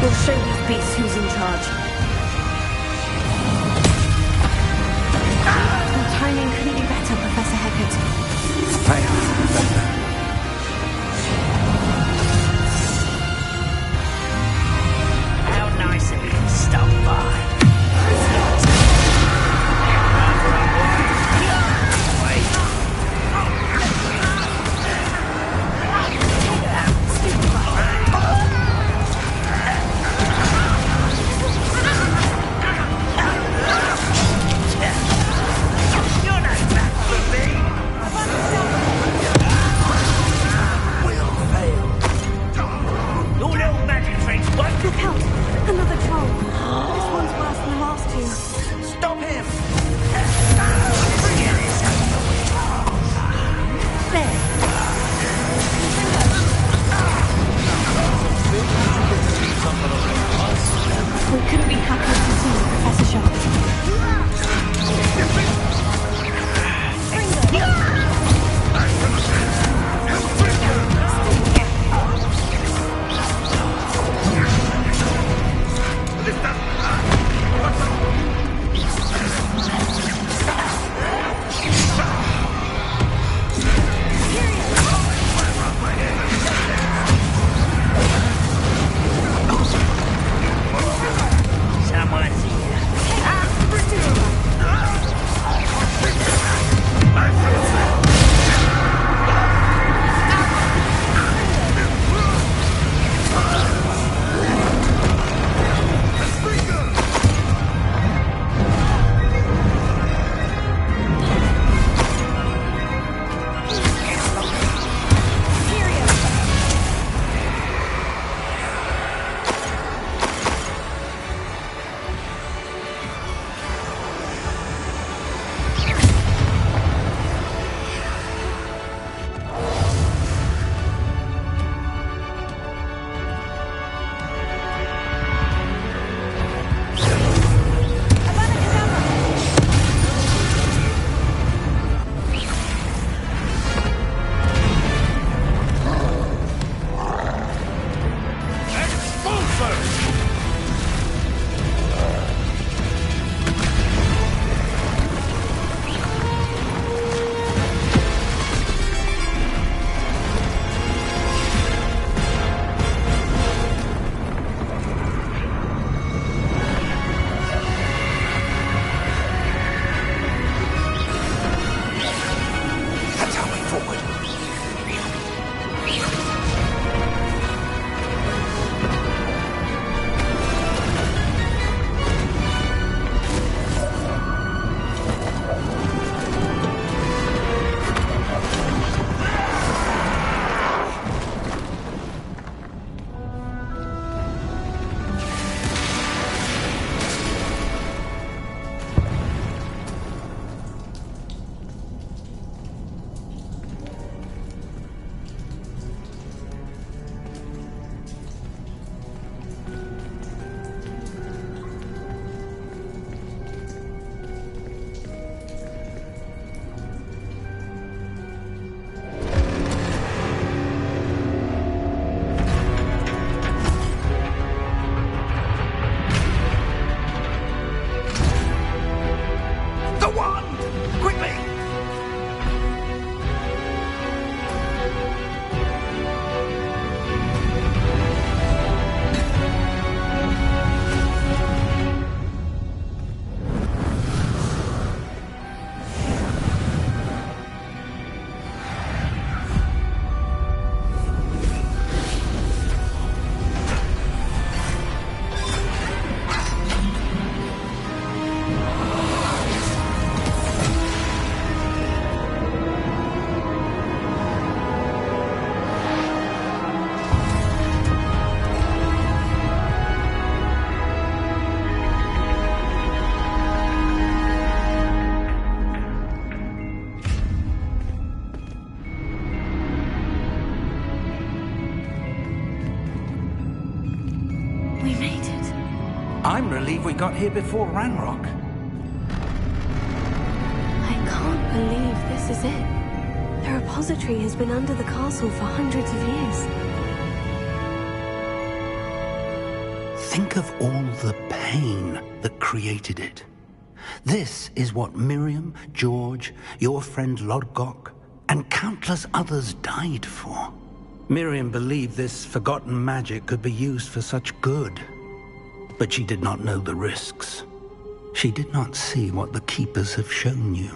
We'll show these beasts who's in charge. Your timing couldn't be better, Professor Hecat. I am better. I'm relieved we got here before Ranrock. I can't believe this is it. The repository has been under the castle for hundreds of years. Think of all the pain that created it. This is what Miriam, George, your friend Lodgok, and countless others died for. Miriam believed this forgotten magic could be used for such good. But she did not know the risks. She did not see what the Keepers have shown you.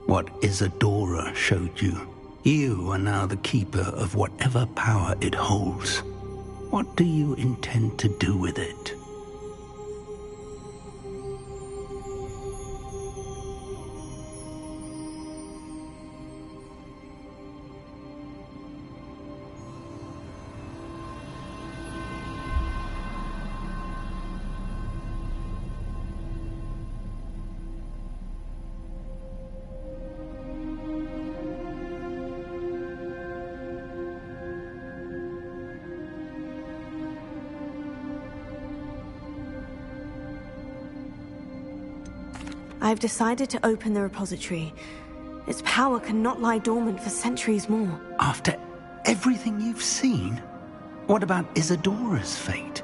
What Isadora showed you. You are now the Keeper of whatever power it holds. What do you intend to do with it? I've decided to open the repository. Its power cannot lie dormant for centuries more. After everything you've seen? What about Isadora's fate?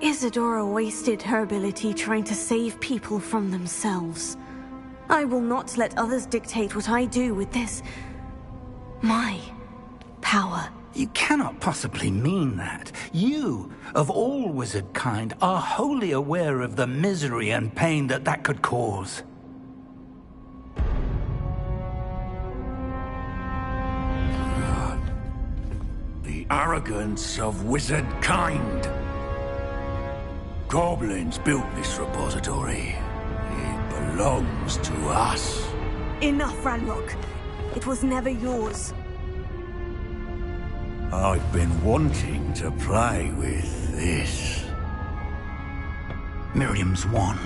Isadora wasted her ability trying to save people from themselves. I will not let others dictate what I do with this... my power. You cannot possibly mean that. You, of all wizard kind, are wholly aware of the misery and pain that could cause. The arrogance of wizard kind. Goblins built this repository. It belongs to us. Enough, Ranrock. It was never yours. I've been wanting to play with this. Miriam's wand.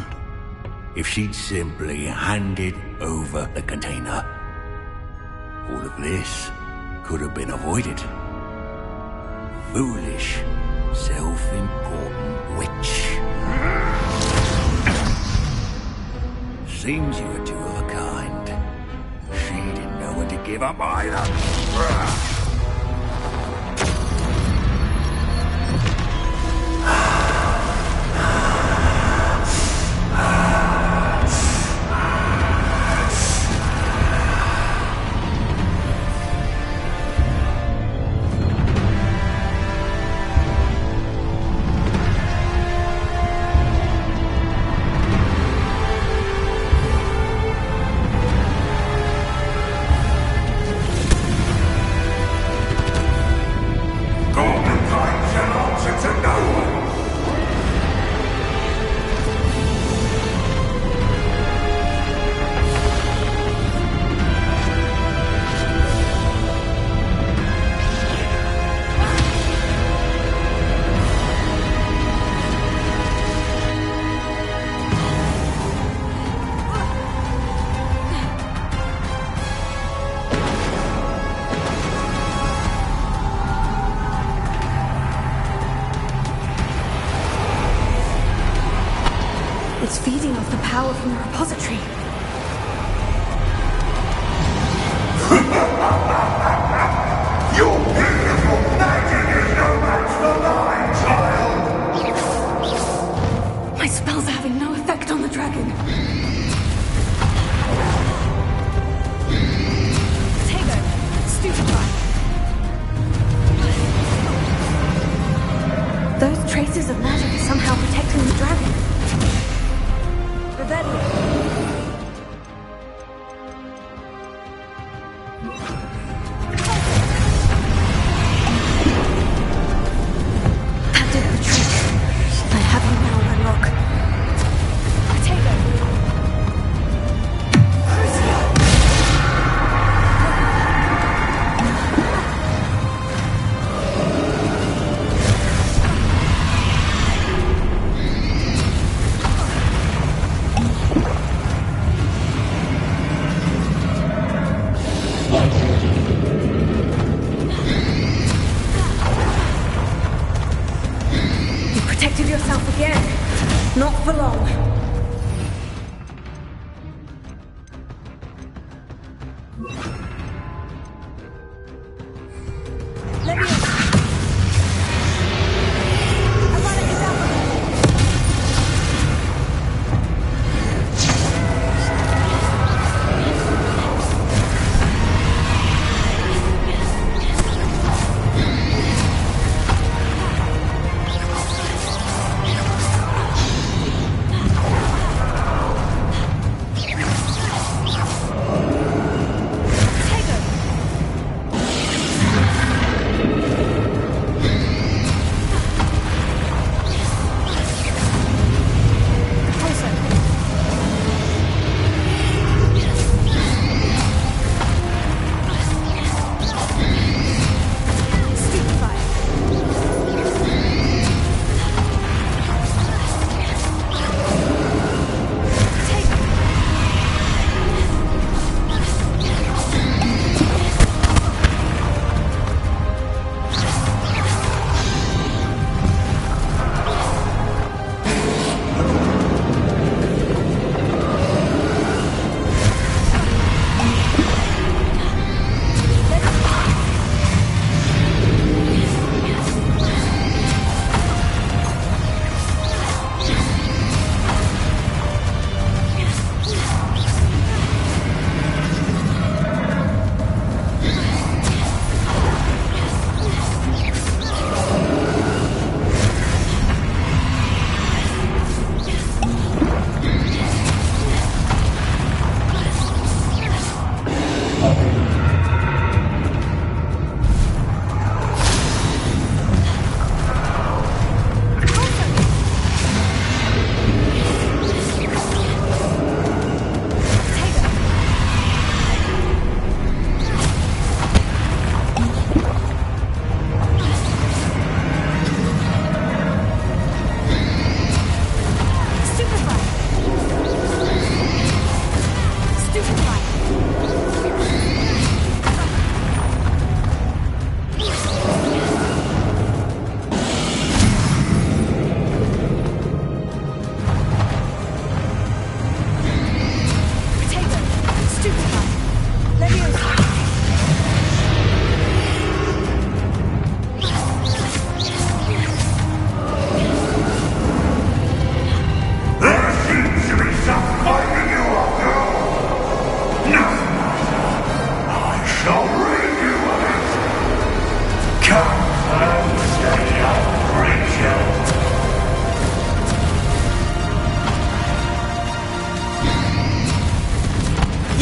If she'd simply handed over the container, all of this could have been avoided. Foolish, self-important witch. Seems you were two of a kind. She didn't know when to give up either. It's feeding off the power from the repository. Your beautiful magic is no match for mine, child! My spells are having no effect on the dragon. Tego, stupefy. Those traces of magic are somehow protecting the dragon. Revelio.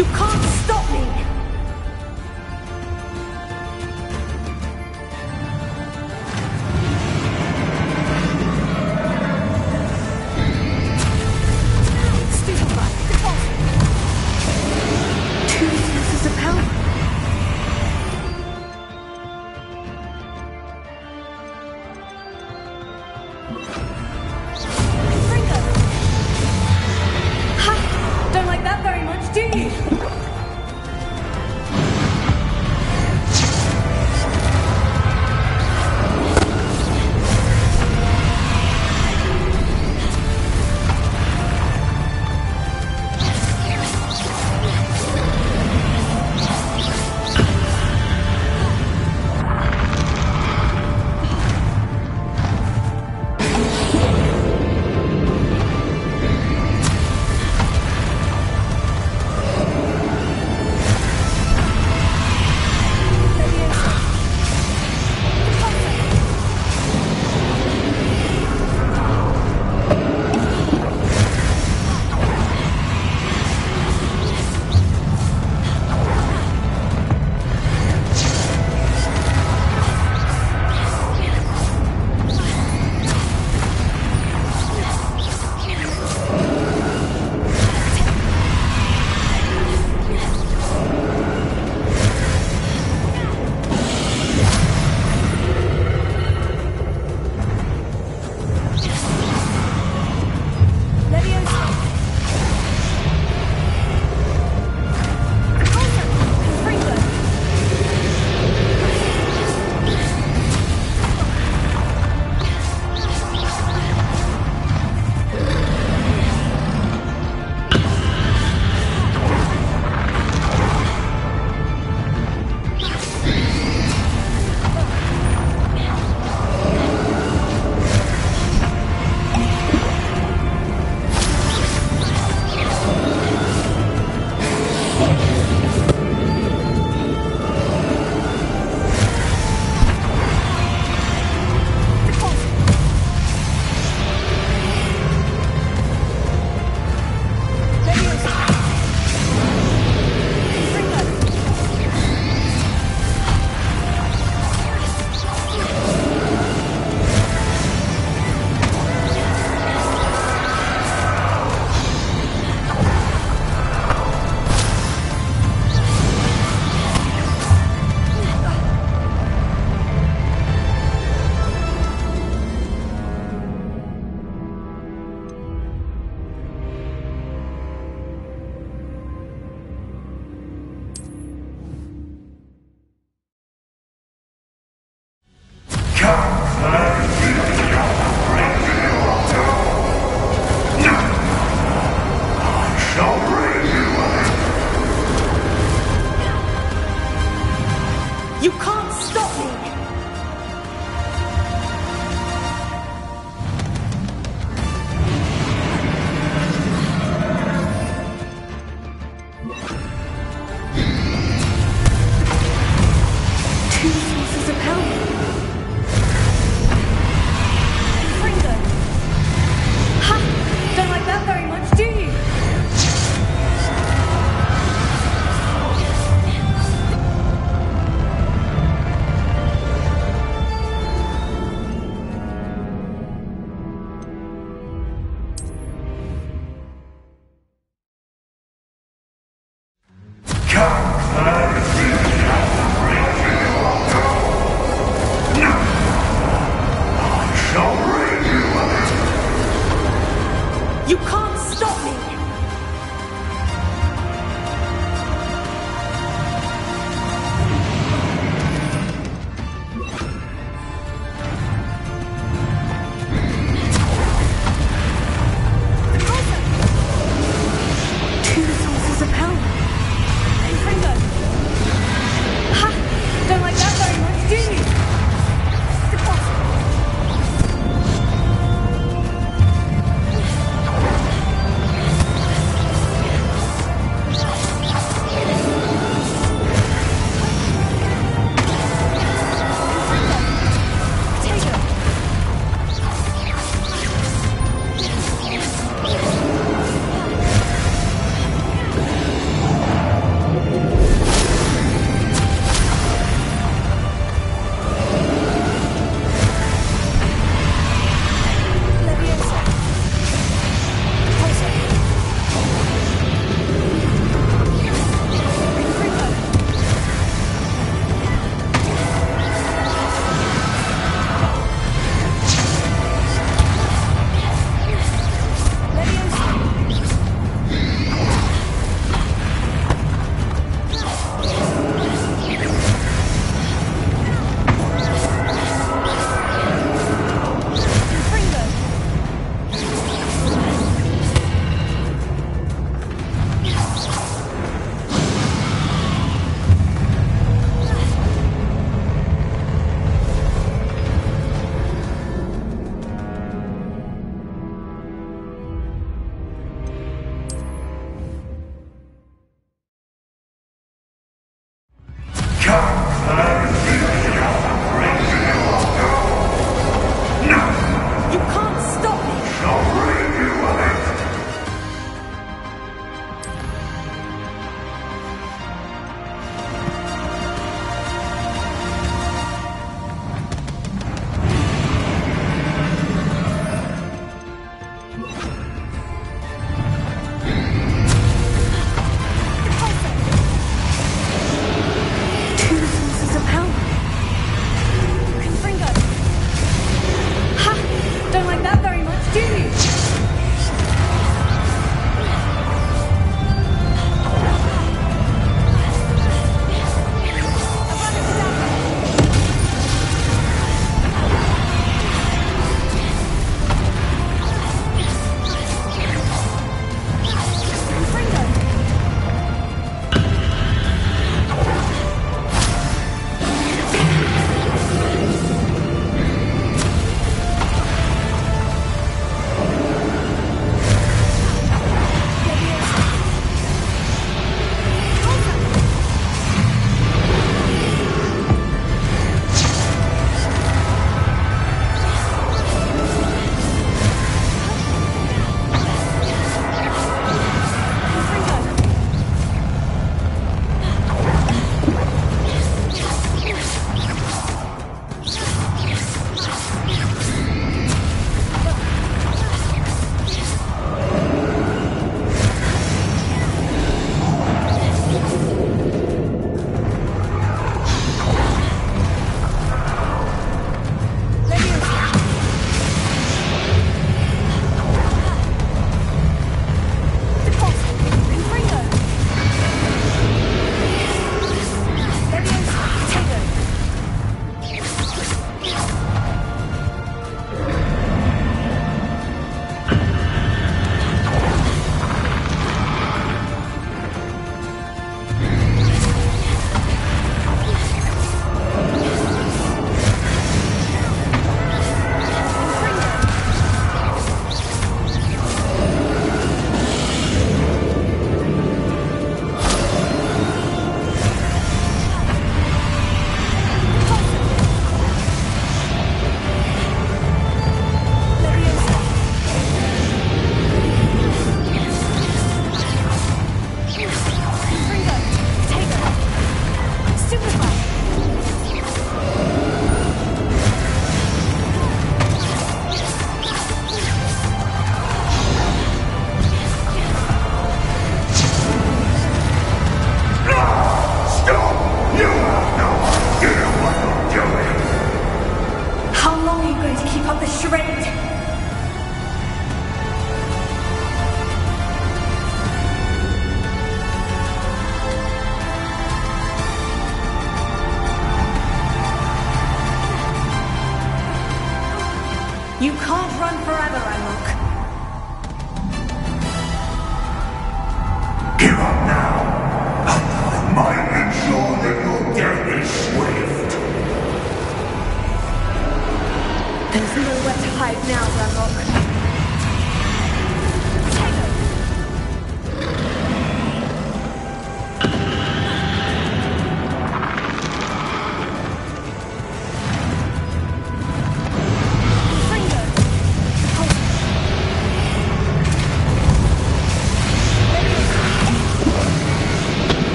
You can't stop me! Stupefy! Deposit! 2 sources of power! Don't like that very much, do you? You can't run forever, Ranrock. Give up now. I might ensure that your death is swift. There's nowhere to hide now, Ranrock.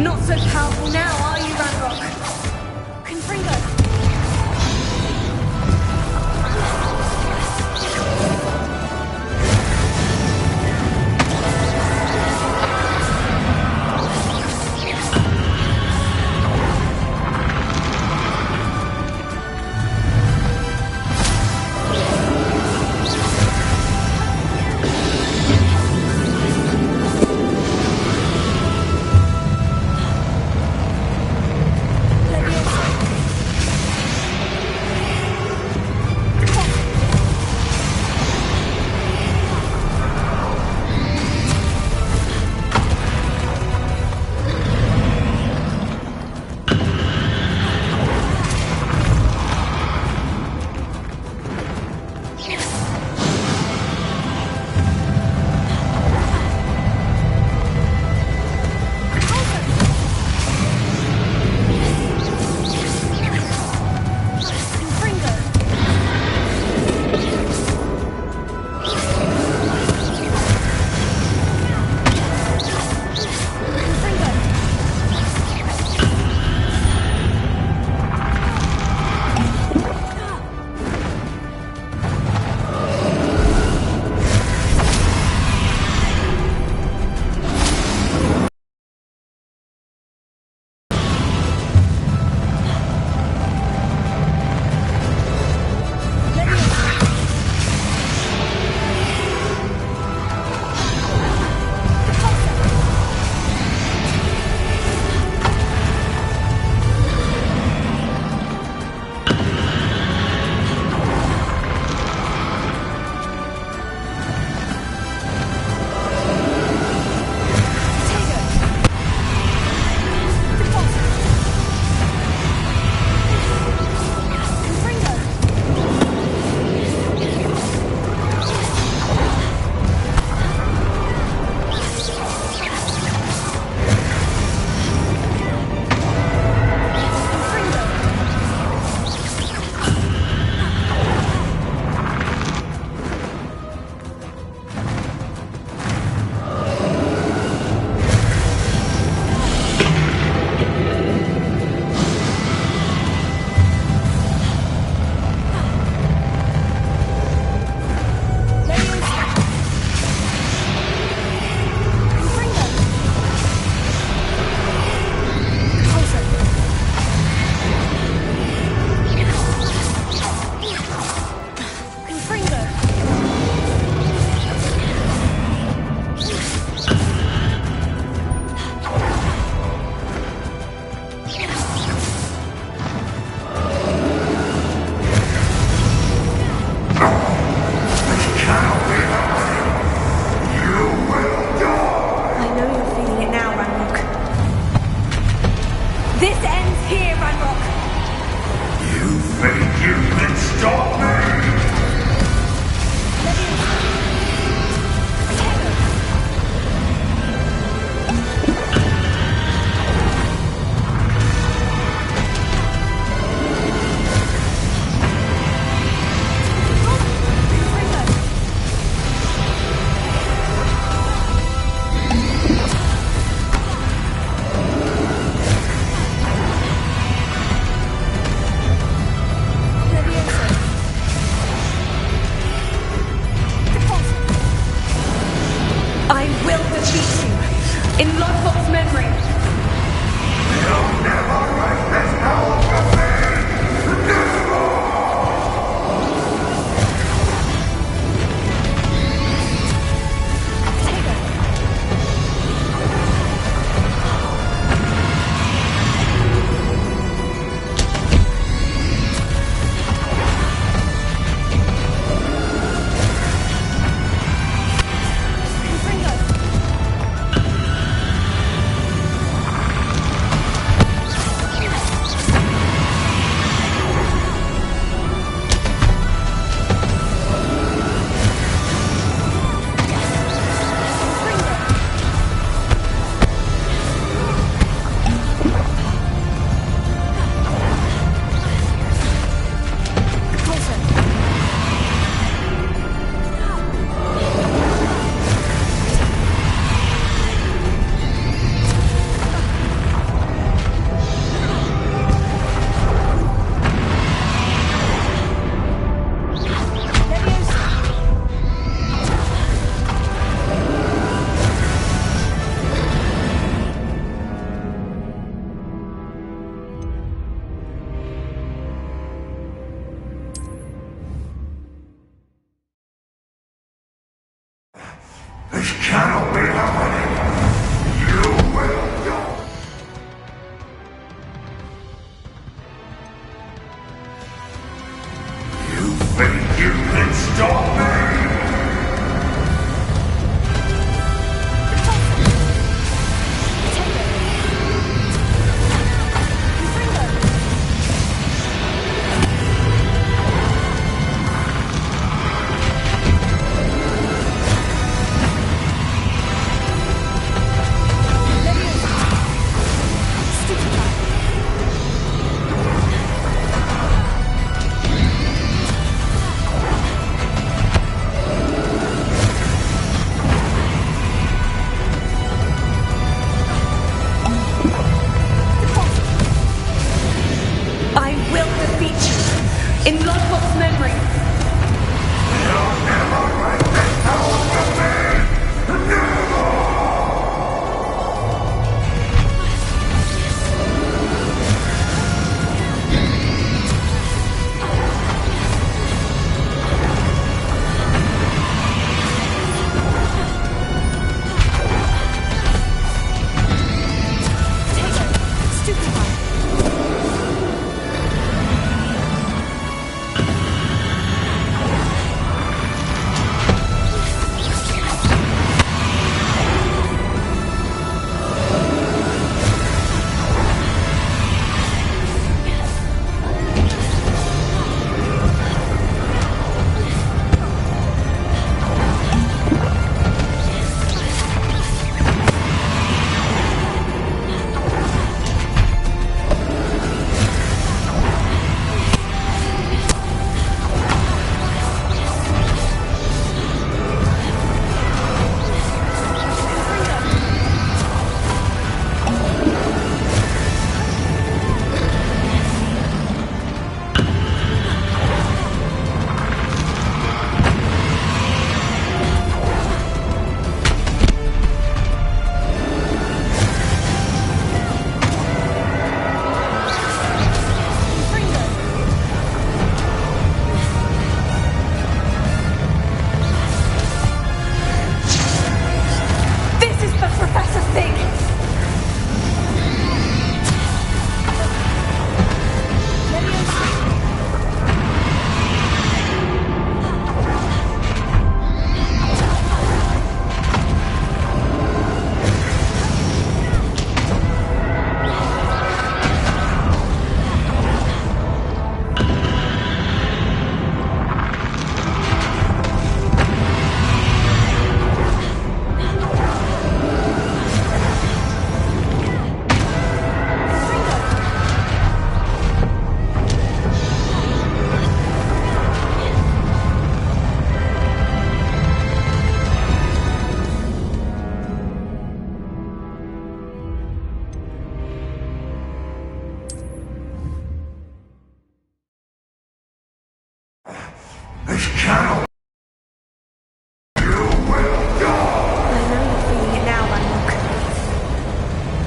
Not so powerful now, are you, Ranrock? Confringo!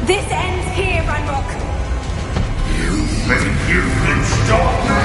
This ends here, Ranrock! You think you can stop me?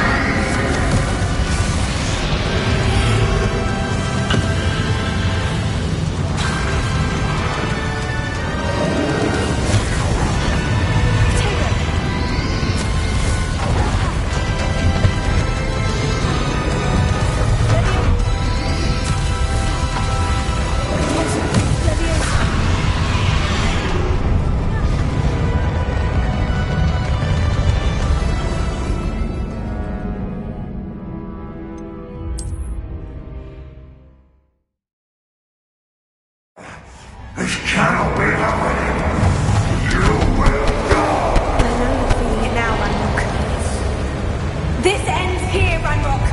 This cannot be happening! You will die! I know you're feeling it now, Ranrock. This ends here, Ranrock!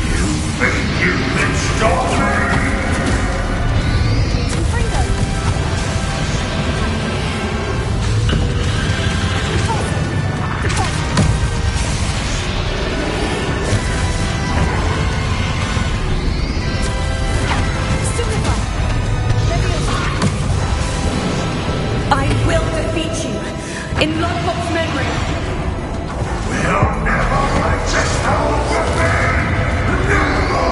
You think you can stop me? I will defeat you in Lodbrok's memory. We'll never let this house again! Never!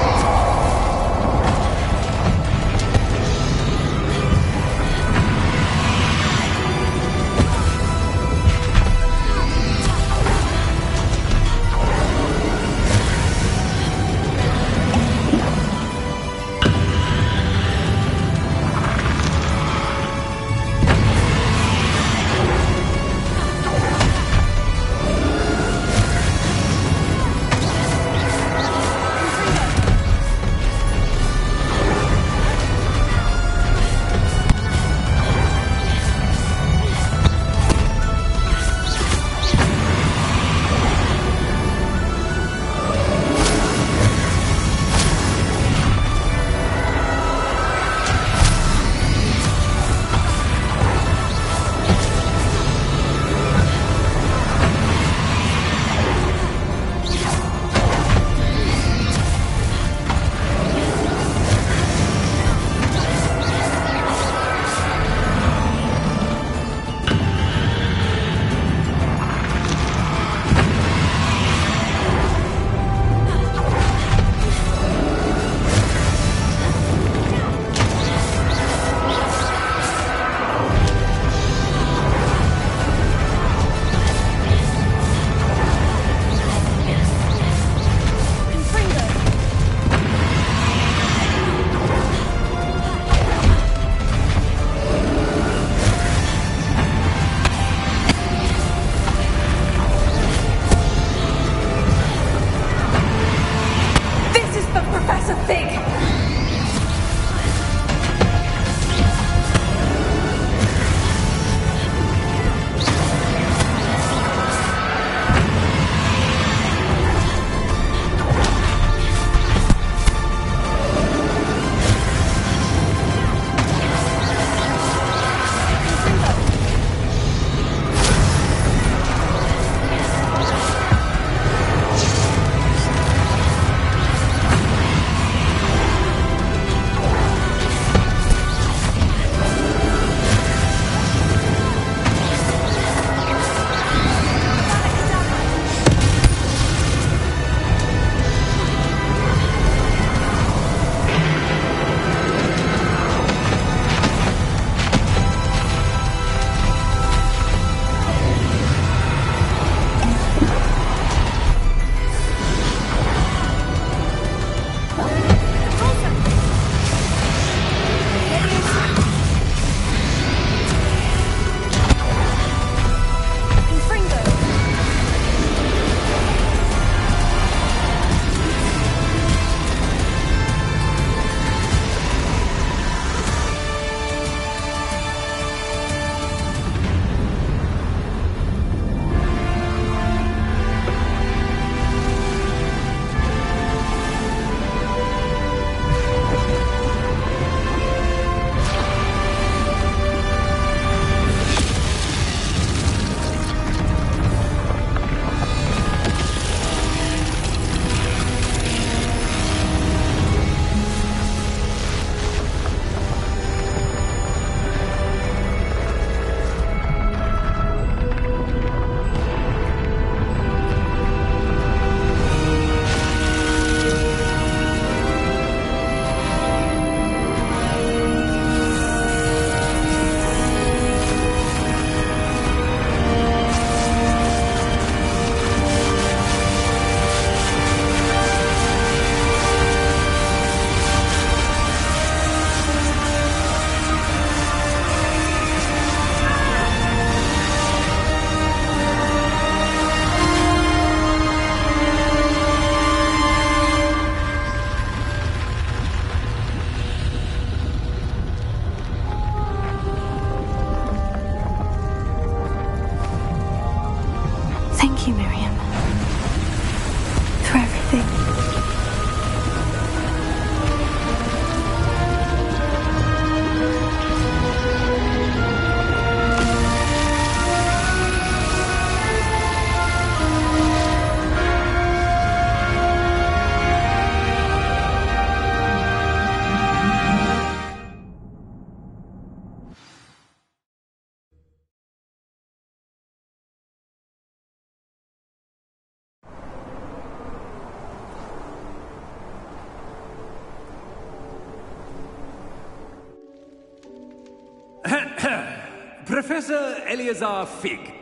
Professor Eleazar Fig.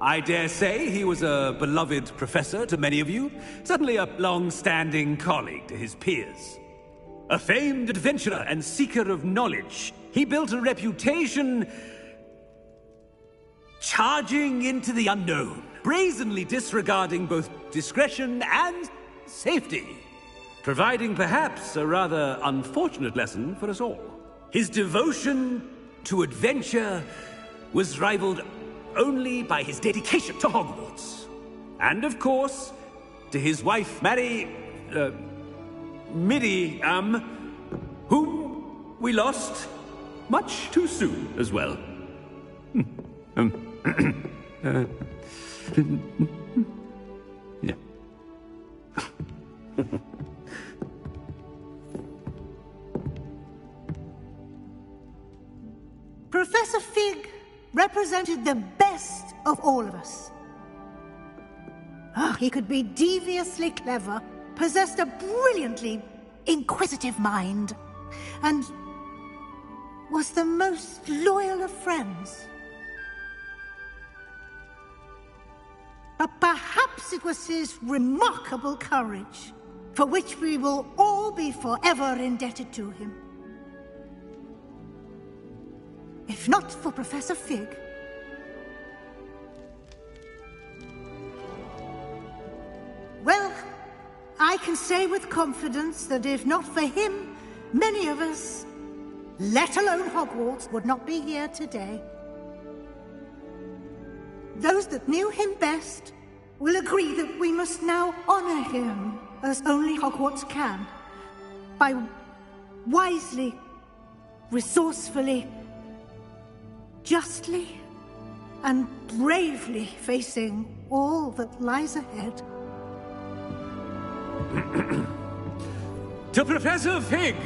I dare say he was a beloved professor to many of you, certainly a long-standing colleague to his peers. A famed adventurer and seeker of knowledge, he built a reputation charging into the unknown, brazenly disregarding both discretion and safety, providing perhaps a rather unfortunate lesson for us all. His devotion to adventure was rivaled only by his dedication to Hogwarts. And of course, to his wife, Miriam, whom we lost much too soon as well. Yeah. Professor Fig represented the best of all of us. He could be deviously clever, possessed a brilliantly inquisitive mind, and was the most loyal of friends. But perhaps it was his remarkable courage, for which we will all be forever indebted to him. If not for Professor Fig, well, I can say with confidence that if not for him, many of us, let alone Hogwarts, would not be here today. Those that knew him best will agree that we must now honor him as only Hogwarts can, by wisely, resourcefully, justly, and bravely facing all that lies ahead. To Professor Fig!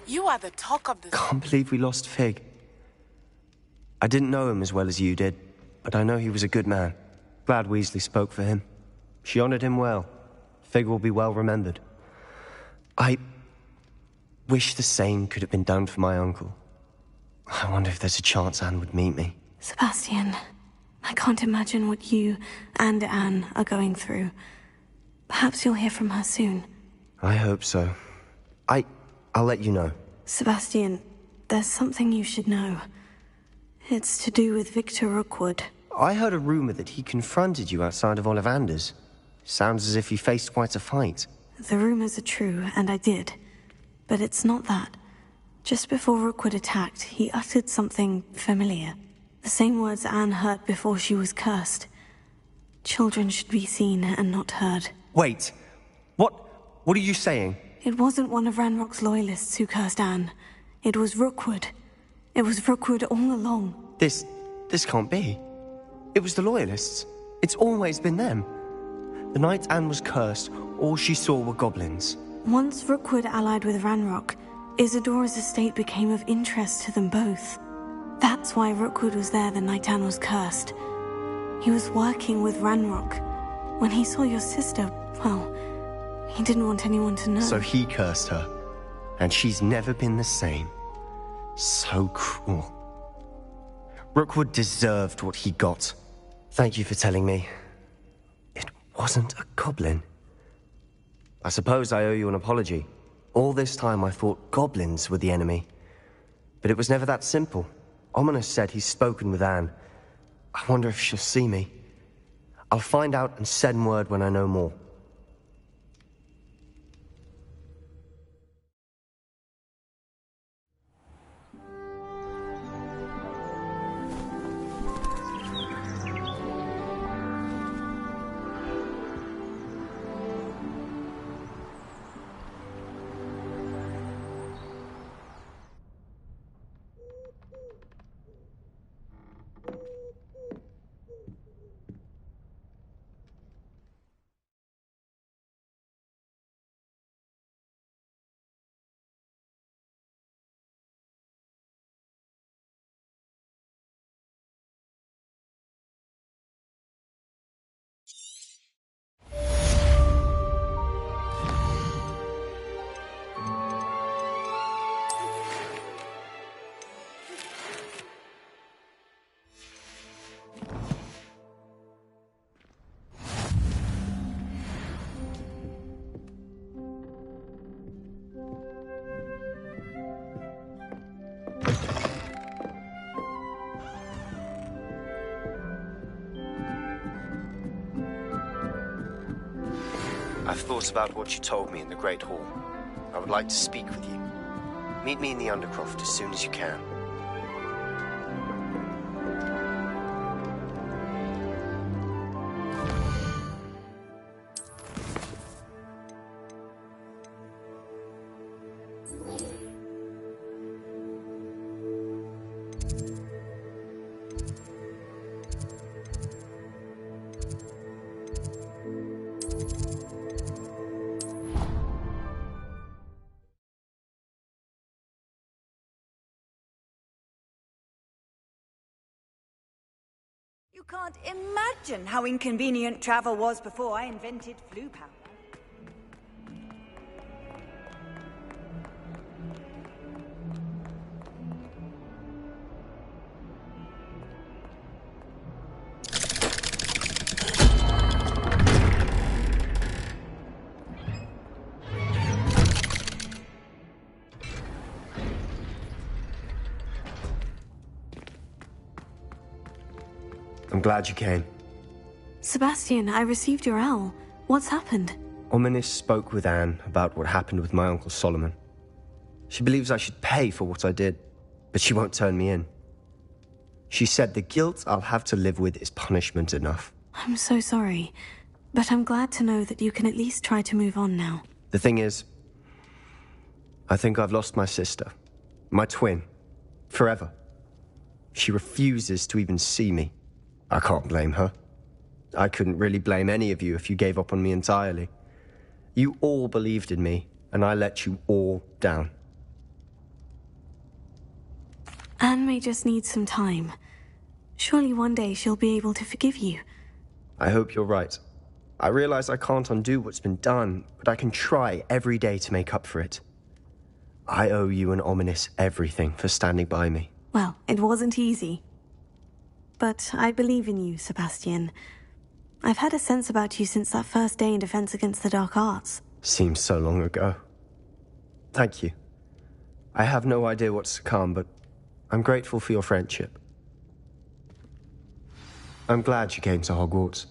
You are the talk of the... Can't believe we lost Fig. I didn't know him as well as you did, but I know he was a good man. Glad Weasley spoke for him. She honored him well. Fig will be well remembered. I wish the same could have been done for my uncle. I wonder if there's a chance Anne would meet me. Sebastian, I can't imagine what you and Anne are going through. Perhaps you'll hear from her soon. I hope so. I'll let you know. Sebastian, there's something you should know. It's to do with Victor Rookwood. I heard a rumor that he confronted you outside of Ollivander's. Sounds as if he faced quite a fight. The rumors are true, and I did. But it's not that. Just before Rookwood attacked, he uttered something familiar. The same words Anne heard before she was cursed. Children should be seen and not heard. Wait. What are you saying? It wasn't one of Ranrock's loyalists who cursed Anne. It was Rookwood. It was Rookwood all along. This can't be. It was the Loyalists. It's always been them. The night Anne was cursed, all she saw were goblins. Once Rookwood allied with Ranrock, Isadora's estate became of interest to them both. That's why Rookwood was there the night Anne was cursed. He was working with Ranrock. When he saw your sister, well, he didn't want anyone to know. So he cursed her. And she's never been the same. So cruel. Rookwood deserved what he got. Thank you for telling me. It wasn't a goblin. I suppose I owe you an apology. All this time I thought goblins were the enemy. But it was never that simple. Ominous said he's spoken with Anne. I wonder if she'll see me. I'll find out and send word when I know more. I've thought about what you told me in the Great Hall. I would like to speak with you. Meet me in the Undercroft as soon as you can. You can't imagine how inconvenient travel was before I invented flu powder. I'm glad you came. Sebastian, I received your owl. What's happened? Ominis spoke with Anne about what happened with my Uncle Solomon. She believes I should pay for what I did, but she won't turn me in. She said the guilt I'll have to live with is punishment enough. I'm so sorry, but I'm glad to know that you can at least try to move on now. The thing is, I think I've lost my sister, my twin, forever. She refuses to even see me. I can't blame her. I couldn't really blame any of you if you gave up on me entirely. You all believed in me, and I let you all down. Anne may just need some time. Surely one day she'll be able to forgive you. I hope you're right. I realize I can't undo what's been done, but I can try every day to make up for it. I owe you and Ominis everything for standing by me. Well, it wasn't easy. But I believe in you, Sebastian. I've had a sense about you since that first day in Defense Against the Dark Arts. Seems so long ago. Thank you. I have no idea what's to come, but I'm grateful for your friendship. I'm glad you came to Hogwarts.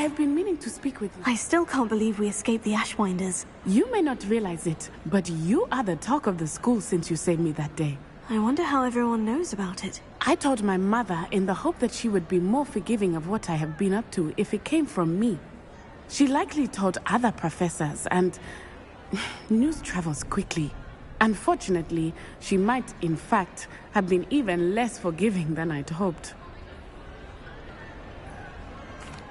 I've been meaning to speak with you. I still can't believe we escaped the Ashwinders. You may not realize it, but you are the talk of the school since you saved me that day. I wonder how everyone knows about it. I told my mother in the hope that she would be more forgiving of what I have been up to if it came from me. She likely told other professors, and news travels quickly. Unfortunately, she might, in fact, have been even less forgiving than I'd hoped.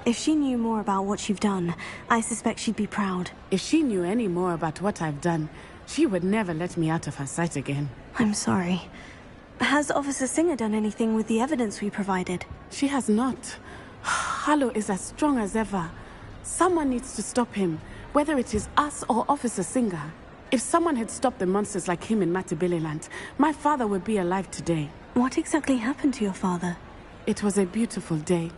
If she knew more about what you've done, I suspect she'd be proud. If she knew any more about what I've done, she would never let me out of her sight again. I'm sorry. Has Officer Singer done anything with the evidence we provided? She has not. Harlow is as strong as ever. Someone needs to stop him, whether it is us or Officer Singer. If someone had stopped the monsters like him in Matabeleland, my father would be alive today. What exactly happened to your father? It was a beautiful day.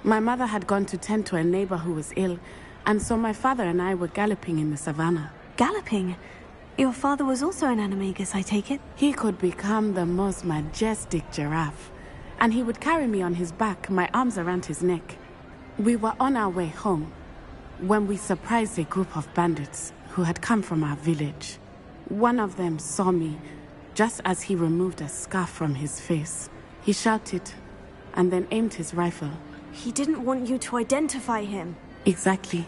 My mother had gone to tend to a neighbor who was ill, and so my father and I were galloping in the savannah. Galloping? Your father was also an animagus, I take it? He could become the most majestic giraffe, and he would carry me on his back, my arms around his neck. We were on our way home when we surprised a group of bandits who had come from our village. One of them saw me just as he removed a scarf from his face. He shouted and then aimed his rifle. He didn't want you to identify him. Exactly.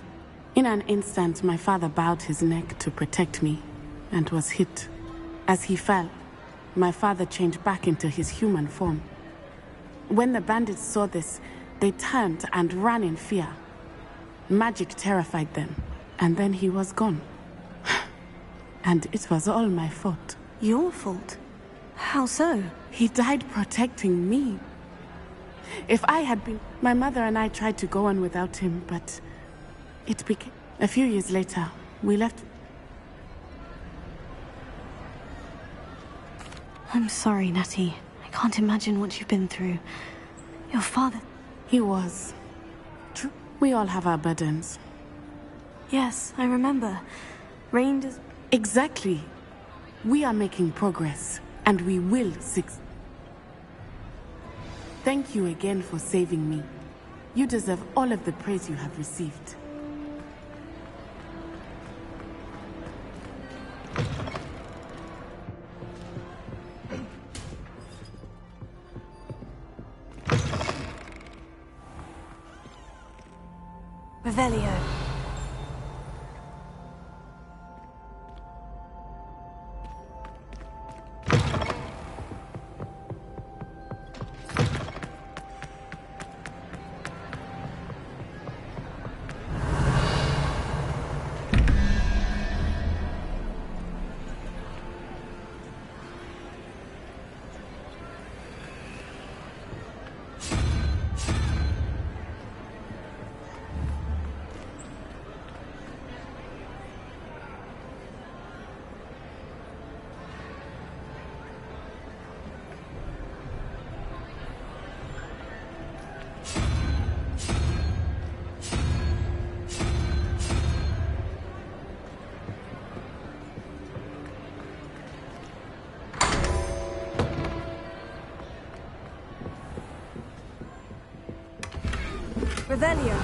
In an instant, my father bowed his neck to protect me and was hit. As he fell, my father changed back into his human form. When the bandits saw this, they turned and ran in fear. Magic terrified them, and then he was gone. And it was all my fault. Your fault? How so? He died protecting me. If I had been... My mother and I tried to go on without him, but it became... A few years later, we left... I'm sorry, Natty. I can't imagine what you've been through. Your father... He was. True. We all have our burdens. Yes, I remember. Rain does... Exactly. We are making progress, and we will succeed. Thank you again for saving me. You deserve all of the praise you have received. Revelio. Revelio.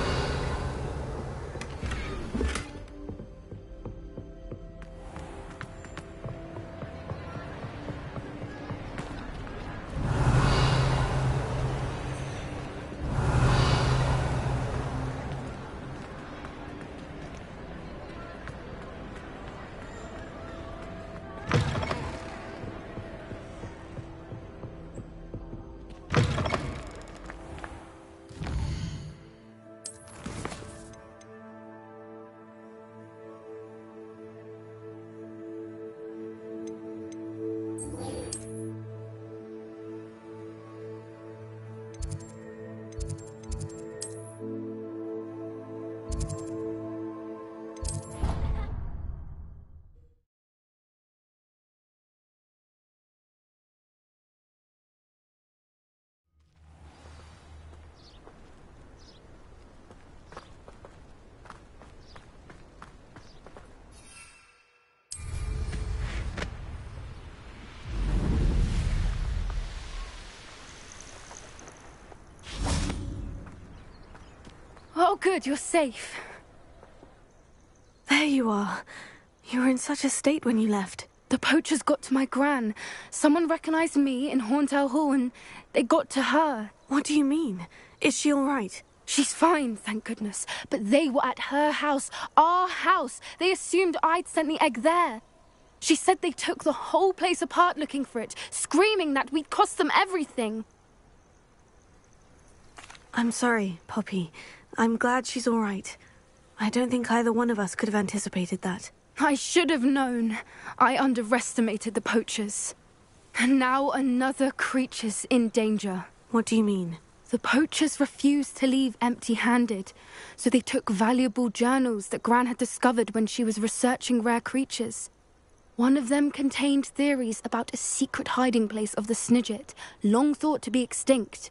good, you're safe. There you are. You were in such a state when you left. The poachers got to my gran. Someone recognized me in Horntail Hall and they got to her. What do you mean? Is she all right? She's fine, thank goodness. But they were at her house, our house. They assumed I'd sent the egg there. She said they took the whole place apart looking for it, screaming that we'd cost them everything. I'm sorry, Poppy. I'm glad she's all right. I don't think either one of us could have anticipated that. I should have known. I underestimated the poachers. And now another creature's in danger. What do you mean? The poachers refused to leave empty-handed, so they took valuable journals that Gran had discovered when she was researching rare creatures. One of them contained theories about a secret hiding place of the Snidget, long thought to be extinct.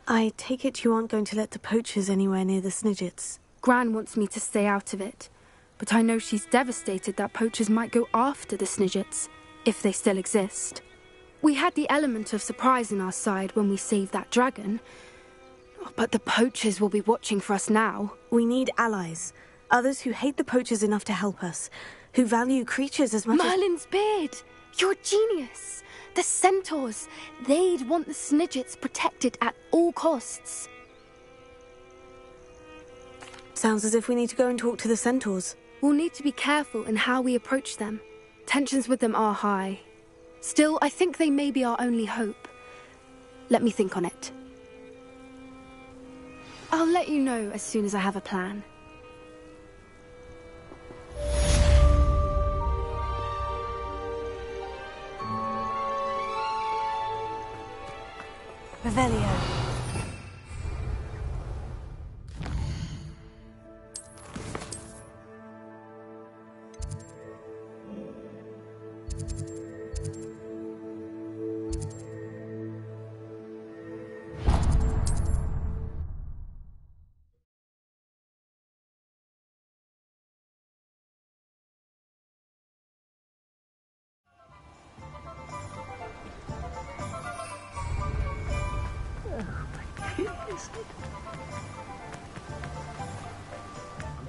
I take it you aren't going to let the poachers anywhere near the Snidgets. Gran wants me to stay out of it, but I know she's devastated that poachers might go after the Snidgets, if they still exist. We had the element of surprise in our side when we saved that dragon, but the poachers will be watching for us now. We need allies, others who hate the poachers enough to help us, who value creatures as much as... Merlin's beard! You're a genius! The centaurs, they'd want the Snidgets protected at all costs. Sounds as if we need to go and talk to the centaurs. We'll need to be careful in how we approach them. Tensions with them are high. Still, I think they may be our only hope. Let me think on it. I'll let you know as soon as I have a plan. Revelio.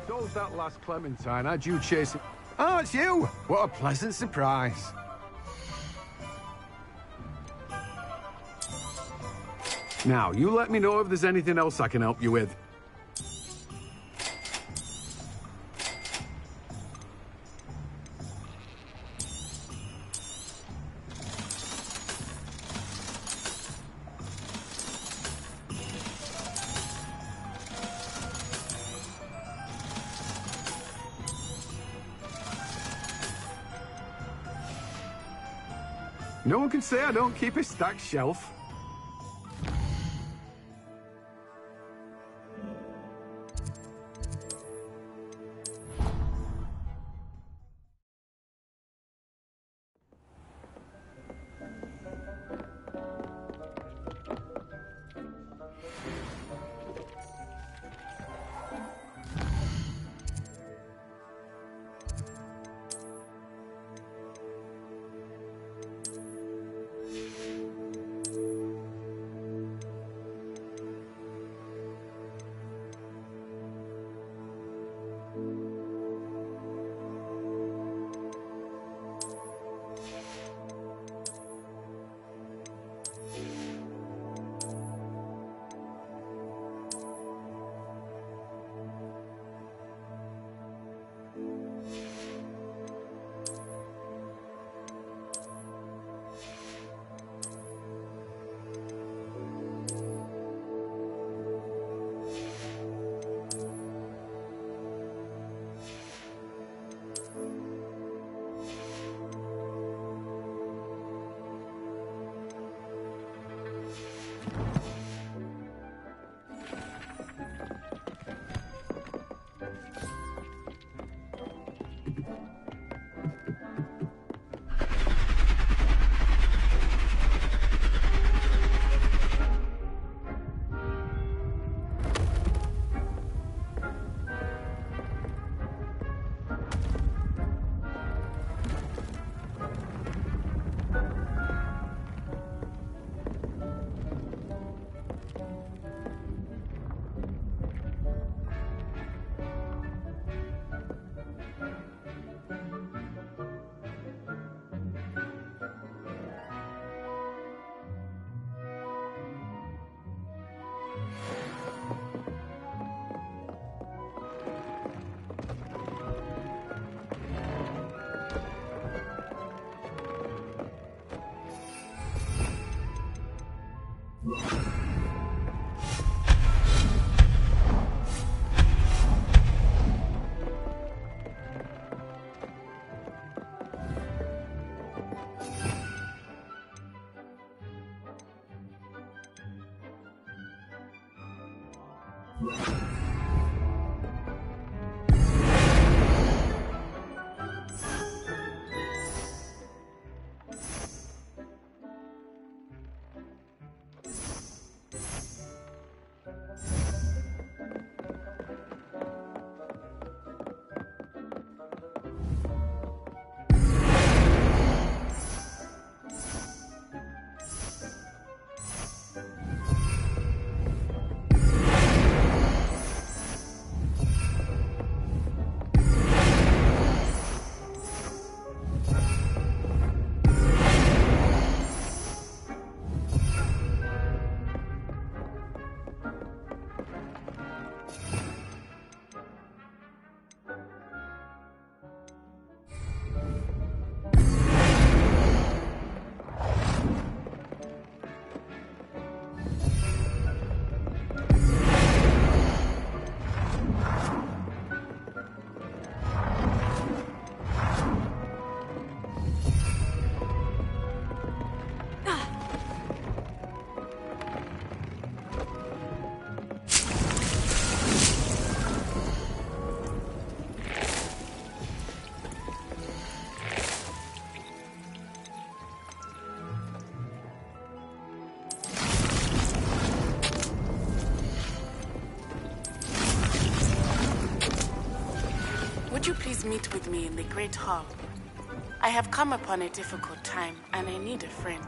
Those that last Clementine, how'd you chase it? Oh, it's you! What a pleasant surprise. Now, you let me know if there's anything else I can help you with. No one can say I don't keep a stacked shelf. Would you please meet with me in the Great Hall? I have come upon a difficult time, and I need a friend.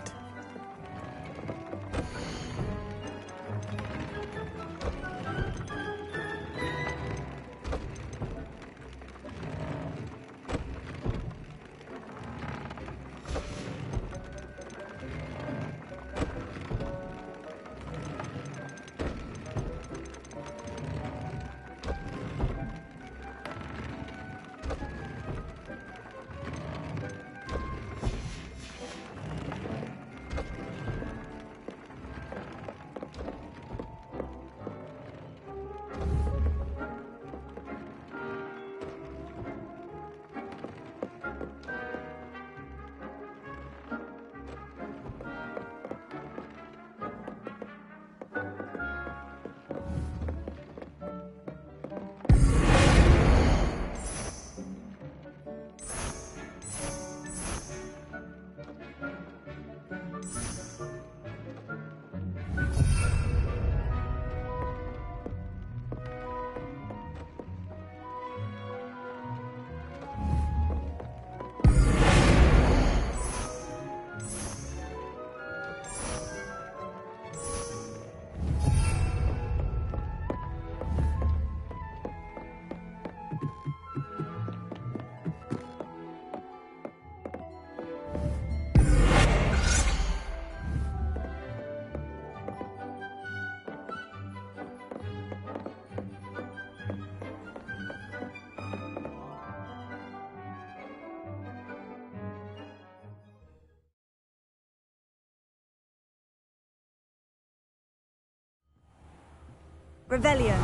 Revelio.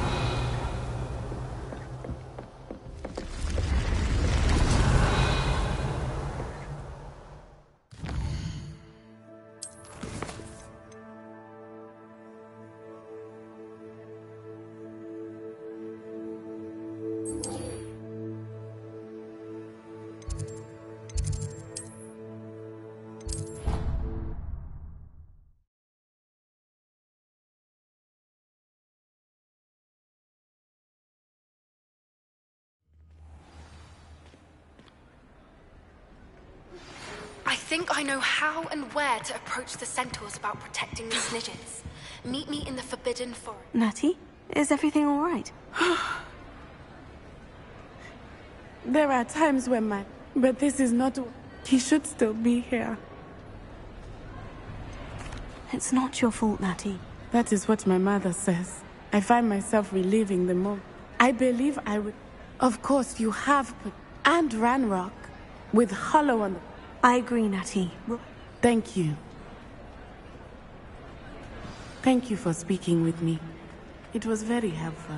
I think I know how and where to approach the centaurs about protecting the snidgets. Meet me in the Forbidden Forest. Natty, is everything all right? There are times when But this is not... He should still be here. It's not your fault, Natty. That is what my mother says. I find myself reliving the moment. I believe I would... Of course, you have put... And Ranrock. With Hollow on the... I agree, Natty. Thank you. Thank you for speaking with me. It was very helpful.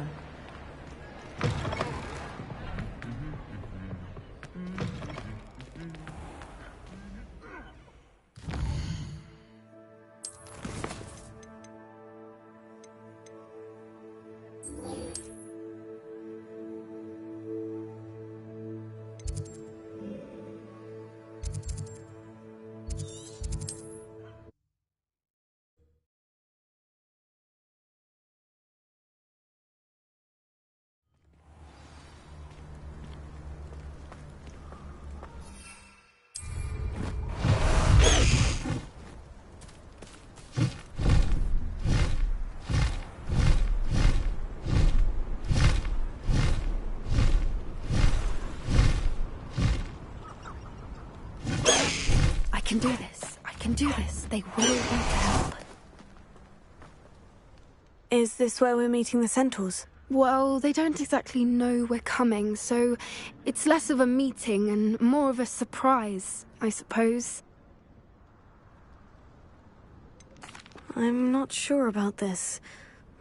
I can do this. I can do this. They will want to help. Is this where we're meeting the centaurs? Well, they don't exactly know we're coming, so it's less of a meeting and more of a surprise, I suppose. I'm not sure about this.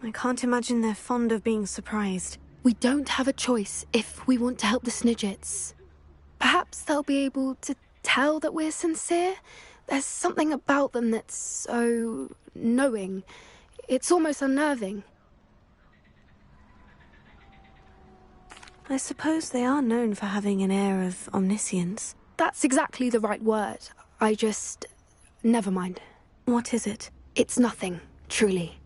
I can't imagine they're fond of being surprised. We don't have a choice if we want to help the snidgets. Perhaps they'll be able to tell that we're sincere. There's something about them that's so knowing. It's almost unnerving. I suppose they are known for having an air of omniscience. That's exactly the right word. I just... Never mind. What is it? It's nothing, truly.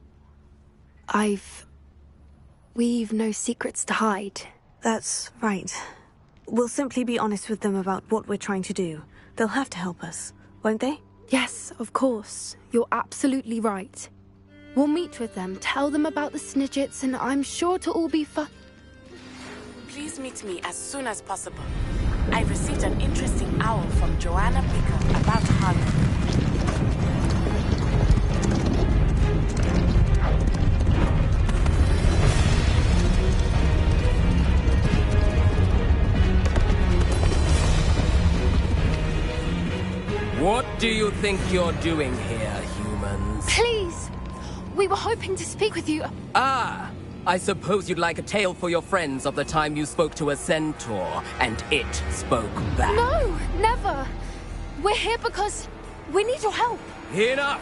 We've no secrets to hide. That's right. We'll simply be honest with them about what we're trying to do. They'll have to help us, won't they? Yes, of course. You're absolutely right. We'll meet with them, tell them about the Snidgets, and I'm sure to all be Please meet me as soon as possible. I received an interesting owl from Joanna Baker about Harlem. What do you think you're doing here, humans? Please! We were hoping to speak with you. Ah! I suppose you'd like a tale for your friends of the time you spoke to a centaur, and it spoke back. No! Never! We're here because we need your help. Enough!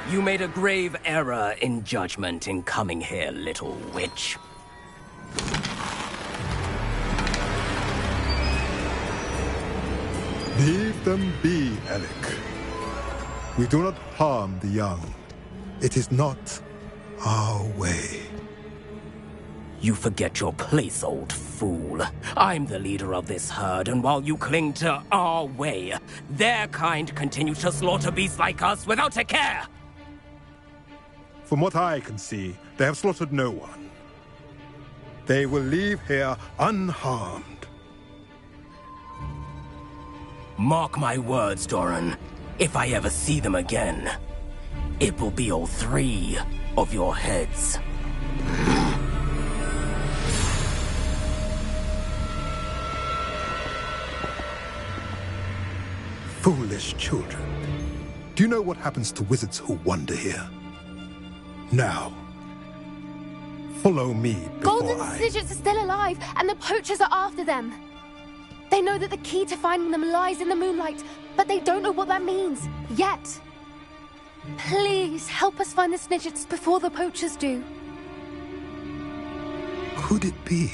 You made a grave error in judgment in coming here, little witch. Leave them be, Alec. We do not harm the young. It is not our way. You forget your place, old fool. I'm the leader of this herd, and while you cling to our way, their kind continue to slaughter beasts like us without a care! From what I can see, they have slaughtered no one. They will leave here unharmed. Mark my words, Doran. If I ever see them again, it will be all 3 of your heads. Foolish children. Do you know what happens to wizards who wander here? Now, follow me before Golden Snidgets are still alive, and the poachers are after them. They know that the key to finding them lies in the moonlight, but they don't know what that means, yet. Please, help us find the Snidgets before the poachers do. Could it be?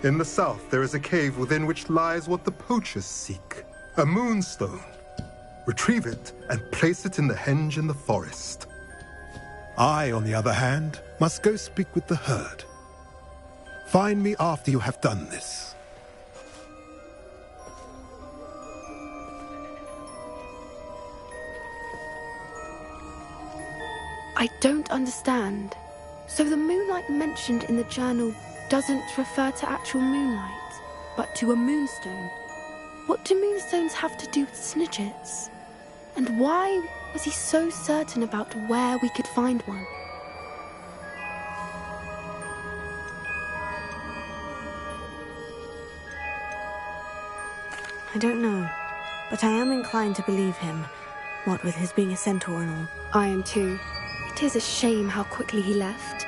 In the south, there is a cave within which lies what the poachers seek. A moonstone. Retrieve it and place it in the henge in the forest. I, on the other hand, must go speak with the herd. Find me after you have done this. I don't understand. So the moonlight mentioned in the journal doesn't refer to actual moonlight, but to a moonstone. What do moonstones have to do with Snidgets? And why was he so certain about where we could find one? I don't know, but I am inclined to believe him, what with his being a centaur and all. I am too. It is a shame how quickly he left.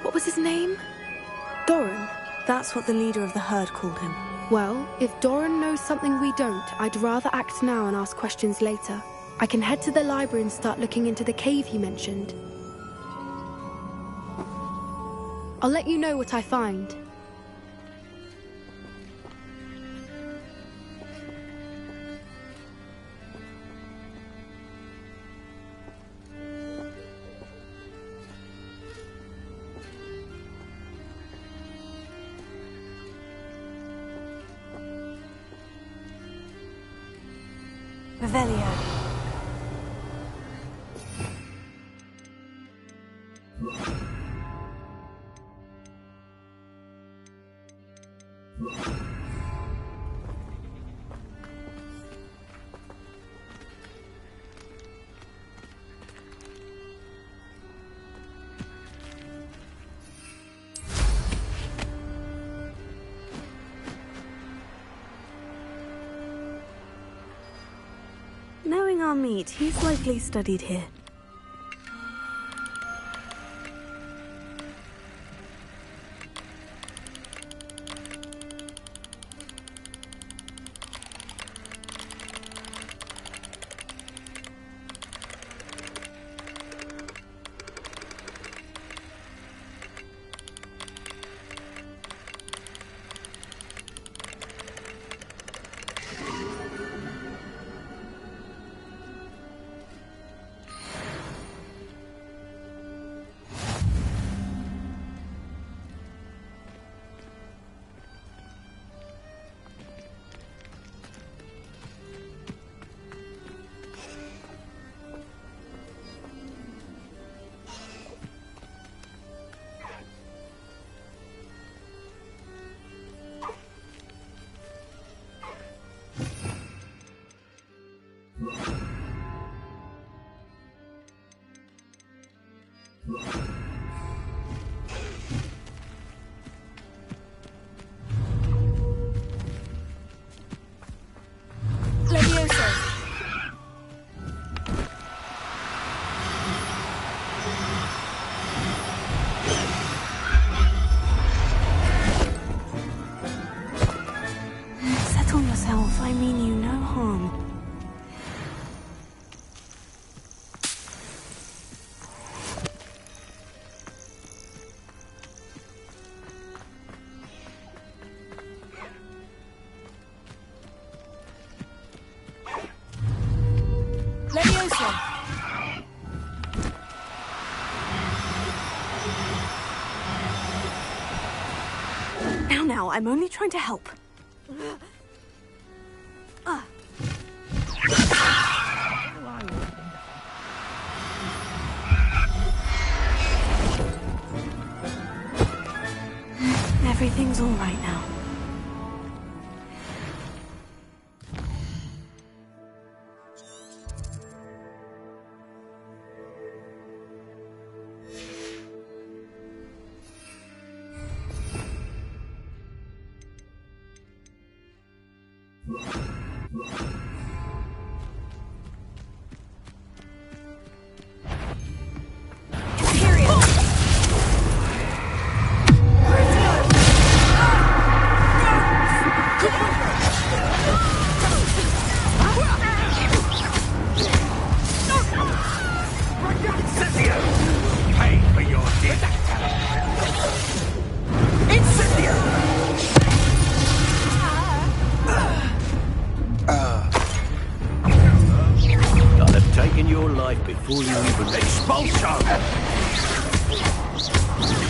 What was his name? Doran. That's what the leader of the herd called him. Well, if Doran knows something we don't, I'd rather act now and ask questions later. I can head to the library and start looking into the cave he mentioned. I'll let you know what I find. Revelio. Knowing our meat, he's likely studied here. Now, I'm only trying to help. Everything's all right now. Before you even expulsion!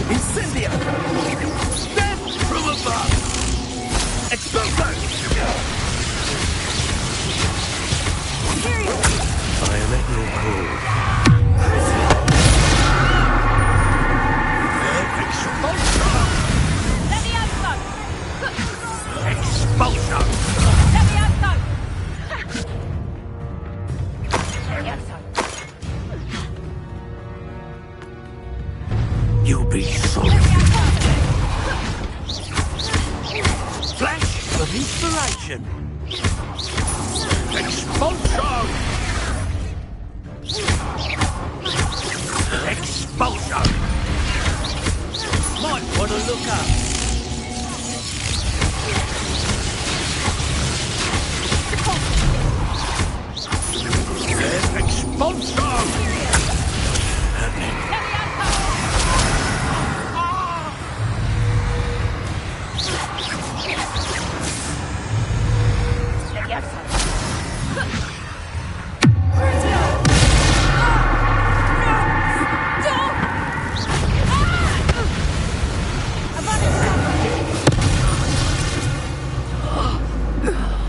Incendio! Death from above! Expulso! I am at your call. Expulso! Expulso! You'll be sorry. Flash of inspiration! Expulso! Expulso! Might want to look up. Expulso!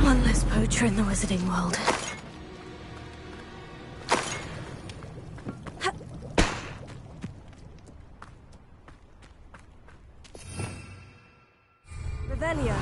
One less poacher in the wizarding world. Revelio.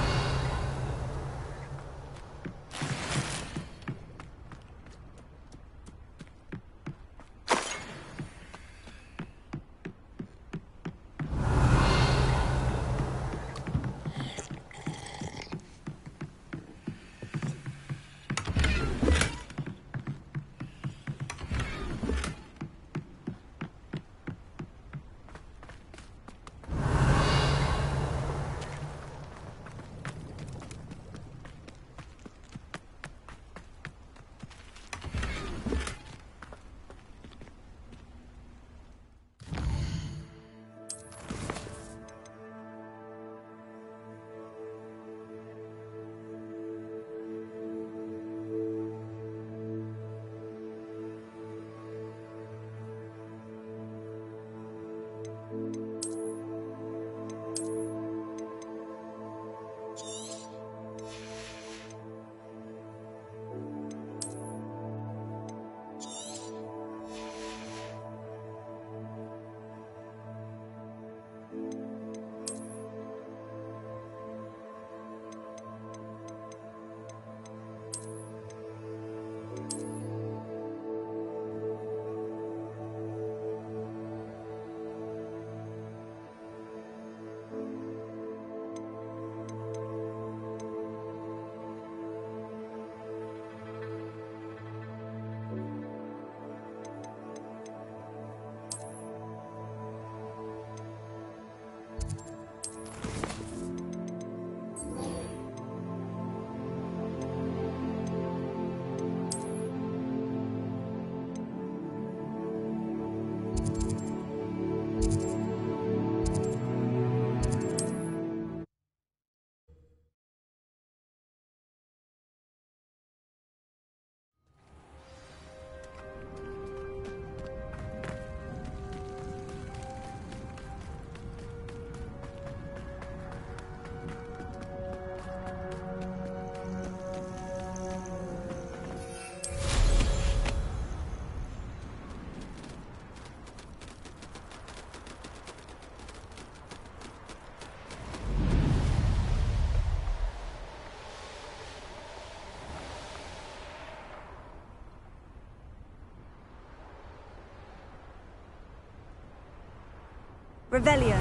Revelio.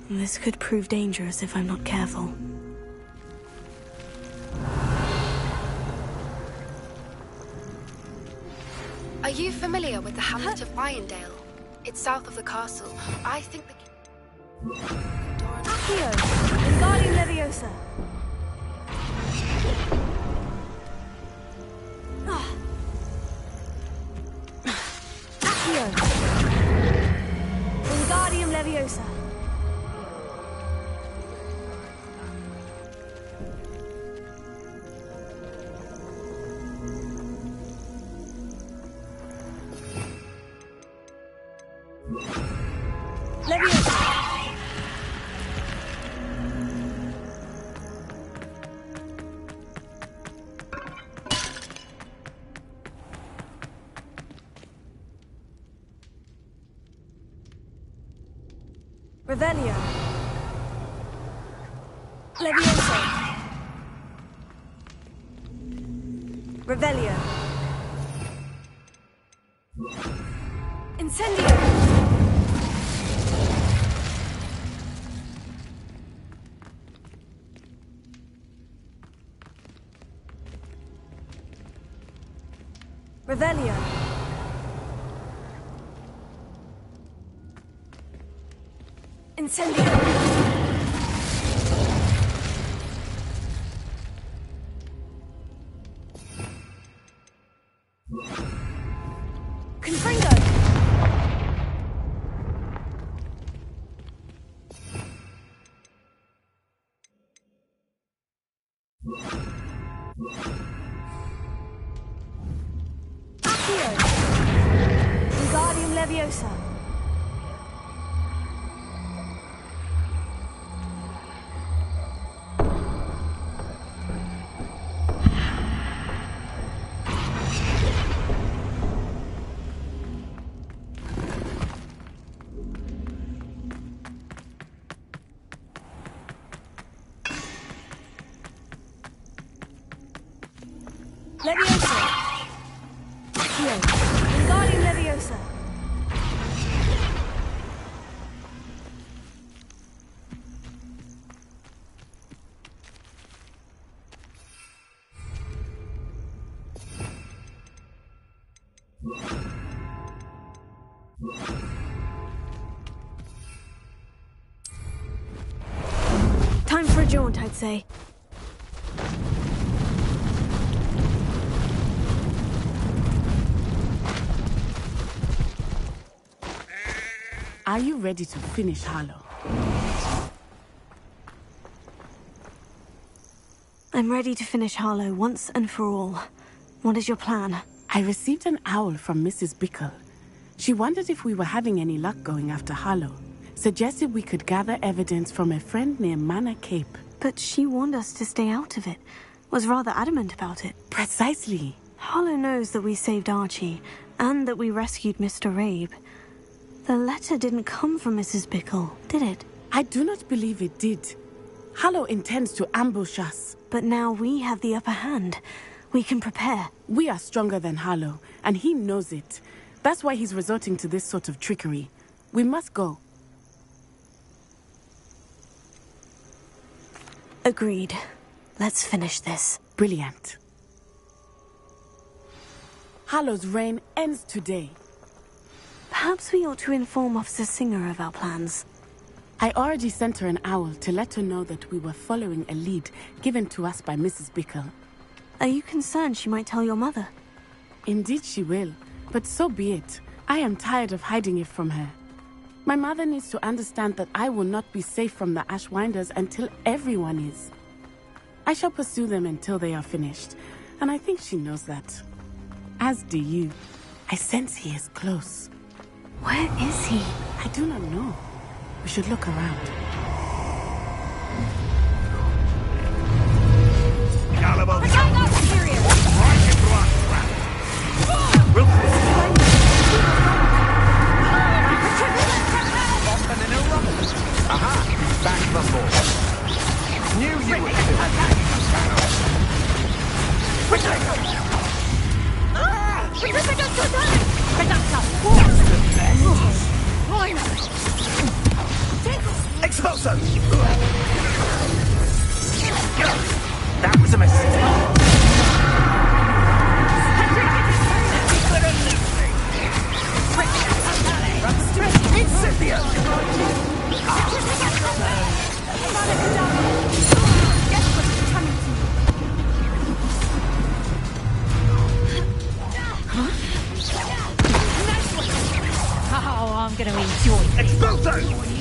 This could prove dangerous if I'm not careful. Are you familiar with the hamlet of Irondale? It's south of the castle. I think the... Accio! Wingardium Leviosa! Accio! Wingardium Leviosa! Leviosa! Revelio. Leviosa. Revelio. Incendio. Revelio. Incendio. Confringo. Accio. Wingardium Leviosa. Leviosa. Accio. Wingardium Leviosa. Time for a jaunt, I'd say. Are you ready to finish Harlow? I'm ready to finish Harlow once and for all. What is your plan? I received an owl from Mrs. Bickle. She wondered if we were having any luck going after Harlow. Suggested we could gather evidence from a friend near Manor Cape. But she warned us to stay out of it. Was rather adamant about it. Precisely. Harlow knows that we saved Archie, and that we rescued Mr. Rabe. The letter didn't come from Mrs. Bickle, did it? I do not believe it did. Harlow intends to ambush us. But now we have the upper hand. We can prepare. We are stronger than Harlow, and he knows it. That's why he's resorting to this sort of trickery. We must go. Agreed. Let's finish this. Brilliant. Harlow's reign ends today. Perhaps we ought to inform Officer Singer of our plans. I already sent her an owl to let her know that we were following a lead given to us by Mrs. Bickle. Are you concerned she might tell your mother? Indeed she will, but so be it. I am tired of hiding it from her. My mother needs to understand that I will not be safe from the Ashwinders until everyone is. I shall pursue them until they are finished, and I think she knows that. As do you. I sense he is close. Where is he? I do not know. We should look around. Aha! Back the ball. Knew you would do it. Expulso! That was a mistake. Incendio! Oh, I'm gonna enjoy this. Expulso!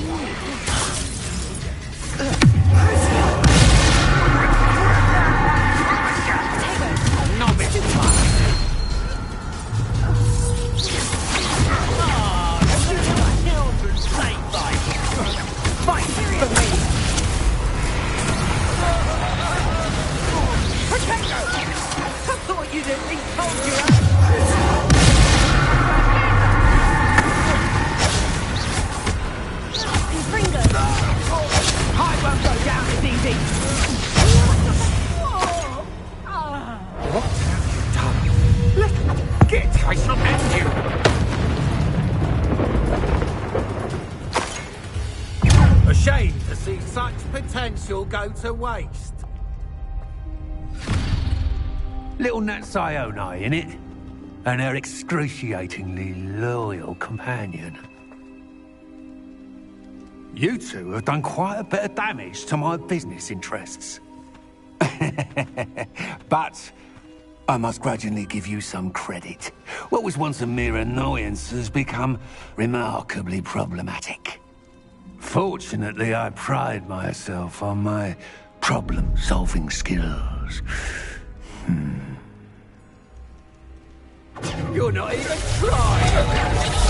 A shame to see such potential go to waste. Little Nat Sioni, innit? And her excruciatingly loyal companion. You two have done quite a bit of damage to my business interests. But I must grudgingly give you some credit. What was once a mere annoyance has become remarkably problematic. Fortunately, I pride myself on my problem-solving skills. You're not even trying!